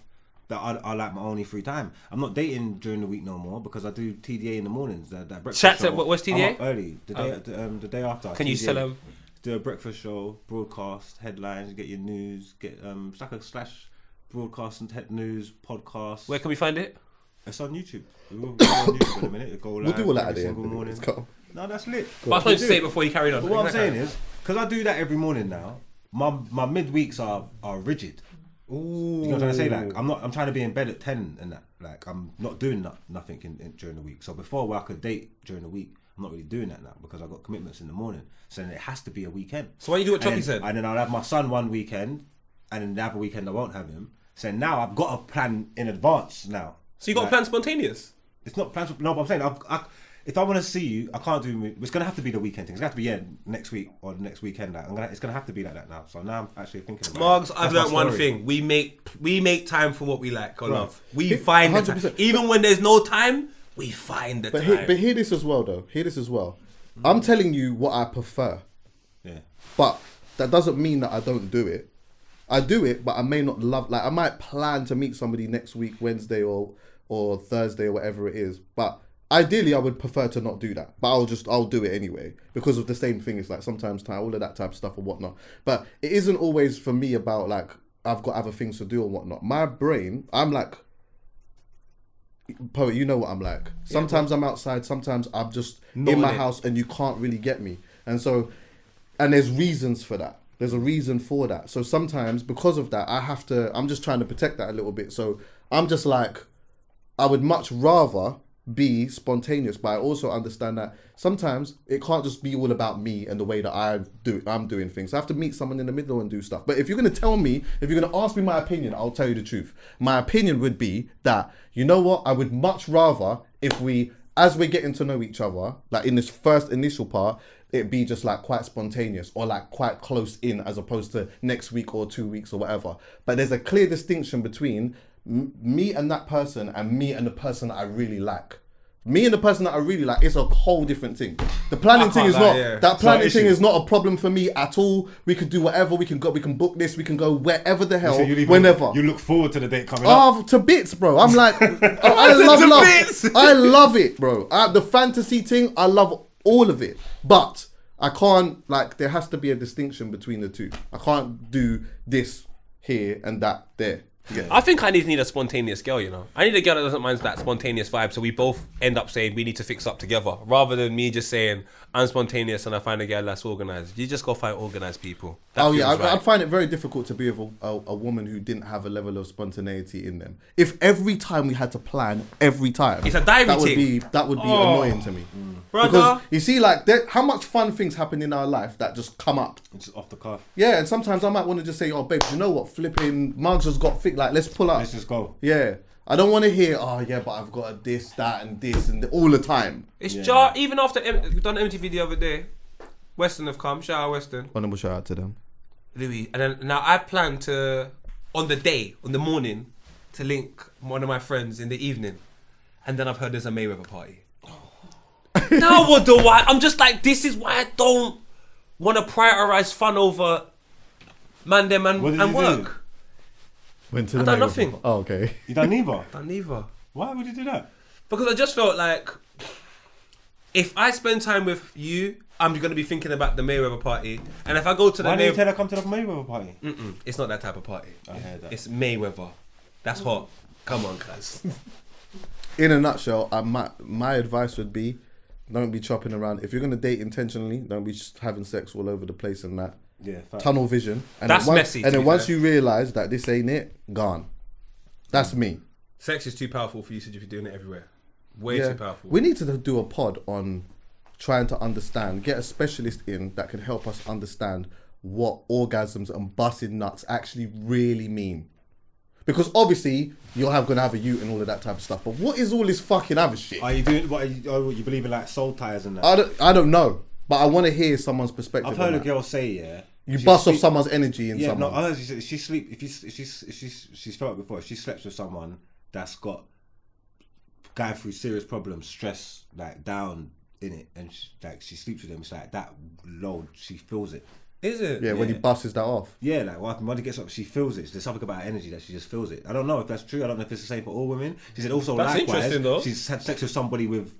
[SPEAKER 2] that are like my only free time. I'm not dating during the week no more because I do TDA in the mornings. That breakfast
[SPEAKER 1] Chat
[SPEAKER 2] show.
[SPEAKER 1] to- what's TDA?
[SPEAKER 2] I'm up early the day after.
[SPEAKER 1] Can you
[SPEAKER 2] TDA.
[SPEAKER 1] tell them?
[SPEAKER 2] Do a breakfast show, broadcast, headlines, get your news, get it's like a slash broadcast and news podcast.
[SPEAKER 1] Where can we find it?
[SPEAKER 2] It's on YouTube. We'll go on YouTube in a minute. Go live
[SPEAKER 3] We'll do all that at
[SPEAKER 2] every
[SPEAKER 3] the end.
[SPEAKER 2] single morning.
[SPEAKER 3] Let's go.
[SPEAKER 2] No, that's lit.
[SPEAKER 1] But I was supposed to say it before you carried on.
[SPEAKER 2] But what I'm saying is, because I do that every morning now, my midweeks are rigid.
[SPEAKER 1] Ooh.
[SPEAKER 2] You know what I'm trying to say? Like, I'm trying to be in bed at 10 and that. Like, I'm not doing nothing during the week. So before where I could date during the week, I'm not really doing that now because I've got commitments in the morning. So then it has to be a weekend.
[SPEAKER 1] So why you do what Chuckie
[SPEAKER 2] And
[SPEAKER 1] said?
[SPEAKER 2] then I'll have my son one weekend, and then the other weekend I won't have him. So now I've got a plan in advance now.
[SPEAKER 1] So you got a plan spontaneous?
[SPEAKER 2] It's not plans. No, but I'm saying if I want to see you, I can't do. It's gonna have to be the weekend thing. It's gonna have to be next week or the next weekend. Like, it's gonna have to be like that now. So now I'm actually thinking about
[SPEAKER 1] Margs,
[SPEAKER 2] it.
[SPEAKER 1] I've
[SPEAKER 2] That's my
[SPEAKER 1] learned one
[SPEAKER 2] story.
[SPEAKER 1] thing. We make time for what we like or
[SPEAKER 2] Right.
[SPEAKER 1] love. We find the time.
[SPEAKER 3] 100%.
[SPEAKER 1] Even when there's no time, we find the time.
[SPEAKER 3] But hear this as well, though. Hear this as well. I'm telling you what I prefer,
[SPEAKER 2] Yeah.
[SPEAKER 3] but that doesn't mean that I don't do it. I do it, but I may not love. Like, I might plan to meet somebody next week, Wednesday or Thursday or whatever it is. But ideally, I would prefer to not do that. But I'll do it anyway because of the same thing. It's like sometimes time, all of that type of stuff or whatnot. But it isn't always for me about like I've got other things to do or whatnot. My brain, I'm like. Poet, you know what I'm like. Sometimes I'm outside, sometimes I'm just in my house and you can't really get me. And there's reasons for that. There's a reason for that. So sometimes because of that, I'm just trying to protect that a little bit. So I'm just like, I would much rather be spontaneous, but I also understand that sometimes it can't just be all about me and the way that I'm doing things. I have to meet someone in the middle and do stuff. But if you're going to ask me my opinion, I'll tell you the truth. My opinion would be that, you know what, I would much rather if as we're getting to know each other, like in this first initial part, it be just like quite spontaneous or like quite close in as opposed to next week or 2 weeks or whatever. But there's a clear distinction between me and that person and me and the person that I really like. Me and the person that I really like is a whole different thing. The planning thing is is not a problem for me at all. We could do whatever. We can book this. We can go wherever the hell, whenever.
[SPEAKER 2] You look forward to the date coming up.
[SPEAKER 3] To bits, bro. I'm like, I love love. I love it, bro. The fantasy thing, I love all of it. But I can't, like, there has to be a distinction between the two. I can't do this here and that there. Yeah.
[SPEAKER 1] I think I need a spontaneous girl, you know. I need a girl that doesn't mind that spontaneous vibe, so we both end up saying we need to fix up together, rather than me just saying I'm spontaneous and I find a girl that's organised. You just go find organised people.
[SPEAKER 3] I'd find it very difficult to be with a woman who didn't have a level of spontaneity in them. If every time we had to plan, every time,
[SPEAKER 1] it's a diary
[SPEAKER 3] that would be annoying to me.
[SPEAKER 1] Brother.
[SPEAKER 3] Because you see, like, how much fun things happen in our life that just come up.
[SPEAKER 2] It's off the cuff.
[SPEAKER 3] Yeah, and sometimes I might want to just say, oh, babe, you know what? Flipping Margs has got thick. Like, let's pull up.
[SPEAKER 2] Let's just go.
[SPEAKER 3] Yeah. I don't want to hear, oh, yeah, but I've got this, that, and this, and all the time.
[SPEAKER 1] It's even after we've done MTV the other day, Western have come. Shout out Western.
[SPEAKER 3] Honourable shout out to them.
[SPEAKER 1] Louis. And then now I plan to, on the morning, to link one of my friends in the evening. And then I've heard there's a Mayweather party. Now what do I? I'm just like, this is why I don't want to prioritise fun over man them and work.
[SPEAKER 2] Do?
[SPEAKER 3] Went to
[SPEAKER 1] I
[SPEAKER 3] the
[SPEAKER 1] done
[SPEAKER 3] Mayweather.
[SPEAKER 1] nothing.
[SPEAKER 3] Oh, okay.
[SPEAKER 2] You done neither?
[SPEAKER 1] Done neither.
[SPEAKER 2] Why would you do that?
[SPEAKER 1] Because I just felt like if I spend time with you, I'm going to be thinking about the Mayweather party. And if I go to the
[SPEAKER 2] Why didn't you tell her come to the Mayweather party?
[SPEAKER 1] It's not that type of party.
[SPEAKER 2] I heard that.
[SPEAKER 1] It's Mayweather. That's hot. Come on, guys.
[SPEAKER 3] In a nutshell, my advice would be, don't be chopping around. If you're going to date intentionally, don't be just having sex all over the place and that.
[SPEAKER 2] Yeah, fact.
[SPEAKER 3] Tunnel vision. And
[SPEAKER 1] That's
[SPEAKER 3] then
[SPEAKER 1] messy,
[SPEAKER 3] And
[SPEAKER 1] to
[SPEAKER 3] then
[SPEAKER 1] be
[SPEAKER 3] once
[SPEAKER 1] fair.
[SPEAKER 3] you realise that this ain't it, gone. That's me.
[SPEAKER 1] Sex is too powerful for you if you're doing it everywhere. Way too powerful.
[SPEAKER 3] We need to do a pod on trying to understand, get a specialist in that can help us understand what orgasms and busting nuts actually really mean. Because obviously you're gonna have a ute and all of that type of stuff. But what is all this fucking other shit?
[SPEAKER 2] Are you doing what? You believe in like soul ties and that?
[SPEAKER 3] I don't know, but I want to hear someone's perspective.
[SPEAKER 2] I've heard
[SPEAKER 3] on
[SPEAKER 2] a
[SPEAKER 3] that.
[SPEAKER 2] girl say,
[SPEAKER 3] You bust off someone's energy in
[SPEAKER 2] yeah,
[SPEAKER 3] someone.
[SPEAKER 2] no, I heard she sleep. If she's felt it before. If she slept with someone that's going through serious problems, stress, like down in it, and she sleeps with them, it's like that load. She feels it.
[SPEAKER 1] Is it?
[SPEAKER 3] Yeah, when he busts that off.
[SPEAKER 2] Yeah, like when he gets up, she feels it. There's something about her energy that she just feels it. I don't know if that's true. I don't know if it's the same for all women. She said also
[SPEAKER 1] That's interesting, though.
[SPEAKER 2] likewise, she's had sex with somebody with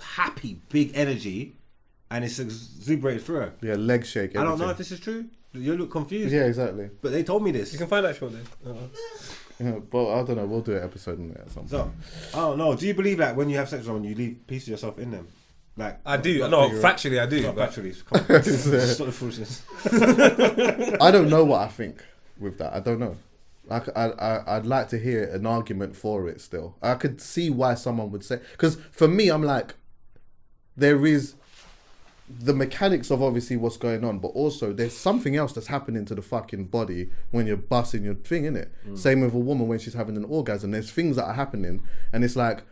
[SPEAKER 2] happy, big energy, and it's exuberated through her.
[SPEAKER 3] Yeah, leg shake.
[SPEAKER 2] I don't know
[SPEAKER 3] everything.
[SPEAKER 2] if this is true. You look confused.
[SPEAKER 3] Yeah, exactly.
[SPEAKER 2] But they told me this.
[SPEAKER 1] You can find that short then.
[SPEAKER 3] Yeah, but I don't know. We'll do an episode on it at some point.
[SPEAKER 2] So, I don't know. Do you believe that when you have sex with someone, you leave a piece of yourself in them? Like
[SPEAKER 1] I do.
[SPEAKER 2] not
[SPEAKER 1] No,
[SPEAKER 2] figure-
[SPEAKER 1] factually I do.
[SPEAKER 2] Not
[SPEAKER 1] but-
[SPEAKER 2] factually. Come on. It's not the foolishness.
[SPEAKER 3] I don't know what I think with that. I don't know. Like I'd like to hear an argument for it still. I could see why someone would say, because for me, I'm like, there is the mechanics of obviously what's going on, but also there's something else that's happening to the fucking body when you're busting your thing, innit? Same with a woman when she's having an orgasm. There's things that are happening, and it's like,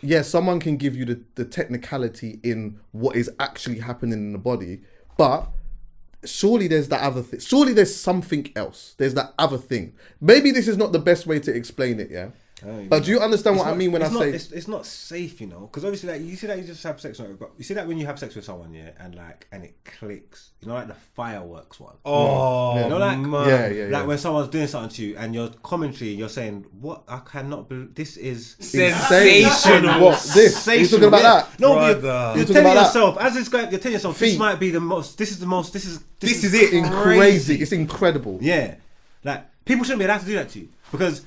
[SPEAKER 3] yeah, someone can give you the technicality in what is actually happening in the body, but surely there's that other thing. Surely there's something else. There's that other thing. Maybe this is not the best way to explain it, yeah? But do you understand what I mean when I say...
[SPEAKER 2] It's not safe, you know? Because obviously, like, you see that you just have sex with... You see that when you have sex with someone, yeah? And it clicks. You know, like the fireworks one?
[SPEAKER 1] Oh,
[SPEAKER 2] you know, like...
[SPEAKER 1] man.
[SPEAKER 2] Like when someone's doing something to you and your commentary, you're saying, what? I cannot believe... This is...
[SPEAKER 1] Sensational.
[SPEAKER 3] What? This? You're talking about that?
[SPEAKER 2] No,
[SPEAKER 1] Brother.
[SPEAKER 2] you're telling yourself, as it's going, you're telling yourself, this might be the most... This is
[SPEAKER 1] it.
[SPEAKER 3] Crazy. It's incredible.
[SPEAKER 2] Yeah. Like, people shouldn't be allowed to do that to you. Because...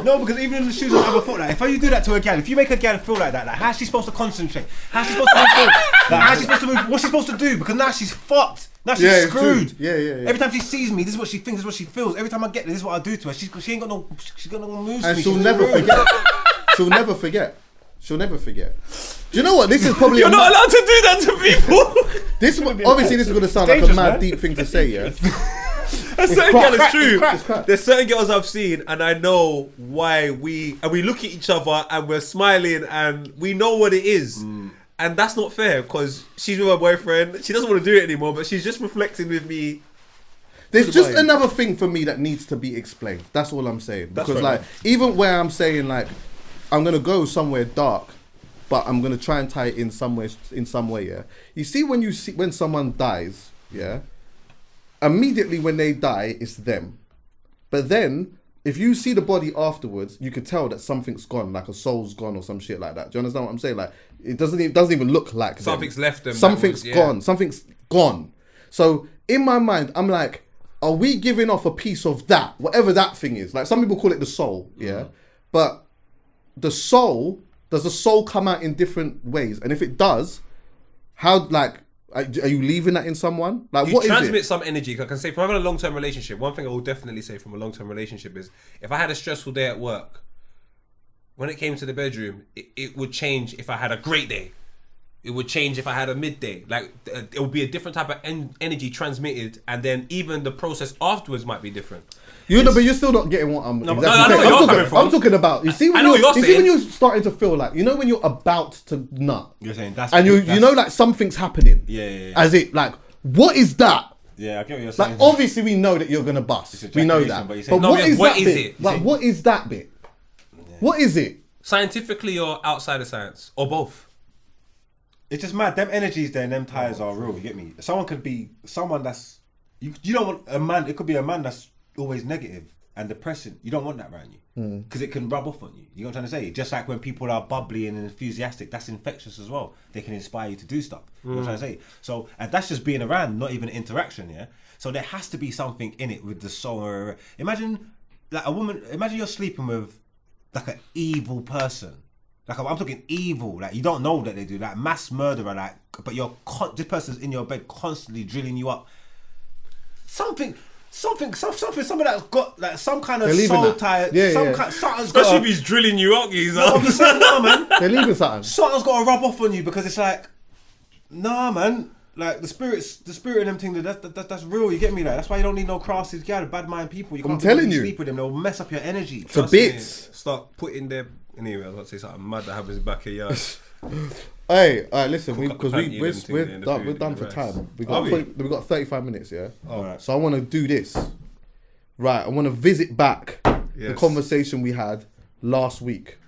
[SPEAKER 2] No, because even in the shoes of other foot, like if you do that to a gal, if you make a gal feel like that, like how's she supposed to concentrate? How's she supposed to move forward? Like how's she supposed to move? What's she supposed to do? Because now she's fucked. Now she's screwed.
[SPEAKER 3] Yeah.
[SPEAKER 2] Every time she sees me, this is what she thinks, this is what she feels. Every time I get this is what I do to her. She's got no moves.
[SPEAKER 3] And
[SPEAKER 2] to me.
[SPEAKER 3] she'll never forget. She'll never forget. Do you know what? This is probably
[SPEAKER 1] You're not allowed to do that to people.
[SPEAKER 3] This is going to sound like a mad deep thing to say, yeah.
[SPEAKER 1] That's certain girls, it's true.
[SPEAKER 3] It's crap.
[SPEAKER 1] There's certain girls I've seen, and I know why we look at each other and we're smiling and we know what it is. And that's not fair because she's with her boyfriend. She doesn't want to do it anymore, but she's just reflecting with me.
[SPEAKER 3] There's just another thing for me that needs to be explained. That's all I'm saying. Because like, even where I'm saying like, I'm going to go somewhere dark, but I'm going to try and tie it in some way, yeah. You see when someone dies, yeah, immediately when they die, it's them. But then, if you see the body afterwards, you could tell that something's gone, like a soul's gone or some shit like that. Do you understand what I'm saying? Like, it doesn't even look like
[SPEAKER 1] something's
[SPEAKER 3] them.
[SPEAKER 1] left them.
[SPEAKER 3] Something's gone. Something's gone. So in my mind, I'm like, are we giving off a piece of that, whatever that thing is? Like some people call it the soul, yeah. But the soul, does the soul come out in different ways? And if it does, how like? Are you leaving that in someone? Like,
[SPEAKER 1] you
[SPEAKER 3] what is it?
[SPEAKER 1] transmit some energy. I can say from having a long-term relationship, one thing I will definitely say from a long-term relationship is if I had a stressful day at work, when it came to the bedroom, it would change if I had a great day. It would change if I had a midday. Like, it would be a different type of energy transmitted, and then even the process afterwards might be different.
[SPEAKER 3] But you're still not getting what I'm
[SPEAKER 1] I know where you're coming from.
[SPEAKER 3] I'm talking about. You see when you're starting to feel like, you know, when you're about to nut.
[SPEAKER 2] You're saying that's
[SPEAKER 3] and you know, like something's happening.
[SPEAKER 2] Yeah.
[SPEAKER 3] As it like, what is that?
[SPEAKER 2] Yeah, I get what you're saying.
[SPEAKER 3] Like, obviously we know that you're gonna bust. We know that. But what is that bit? Like, what is that bit? What is it?
[SPEAKER 1] Scientifically or outside of science? Or both?
[SPEAKER 2] It's just mad. Them energies there and them tires are real. You get me? Someone could be someone that's you don't want a man. It could be a man that's always negative and depressing. You don't want that around you because it can rub off on you. You know what I'm trying to say? Just like when people are bubbly and enthusiastic, that's infectious as well. They can inspire you to do stuff. You know what I'm trying to say? So, and that's just being around, not even interaction. Yeah. So there has to be something in it with the soul. Imagine like a woman. Imagine you're sleeping with like an evil person. Like I'm talking evil, like you don't know that they do, like mass murderer, like but this person's in your bed constantly drilling you up. Something that's got like some kind of soul tie.
[SPEAKER 1] Especially if he's drilling you up, he's
[SPEAKER 2] man.
[SPEAKER 3] They're leaving something.
[SPEAKER 2] Something's got to rub off on you because it's like, nah, man. Like the spirit in them thing. That's real. You get me? Like that's why you don't need no crosses, bad mind people. You can't sleep with them. They'll mess up your energy.
[SPEAKER 3] For bits.
[SPEAKER 1] Start putting their. Anyway, I was about to say something mad that happens back of yard.
[SPEAKER 3] Hey, listen, we're done for time. We got 35 minutes, yeah.
[SPEAKER 2] Alright.
[SPEAKER 3] So I want to do this. Right, I want to visit back the conversation we had last week.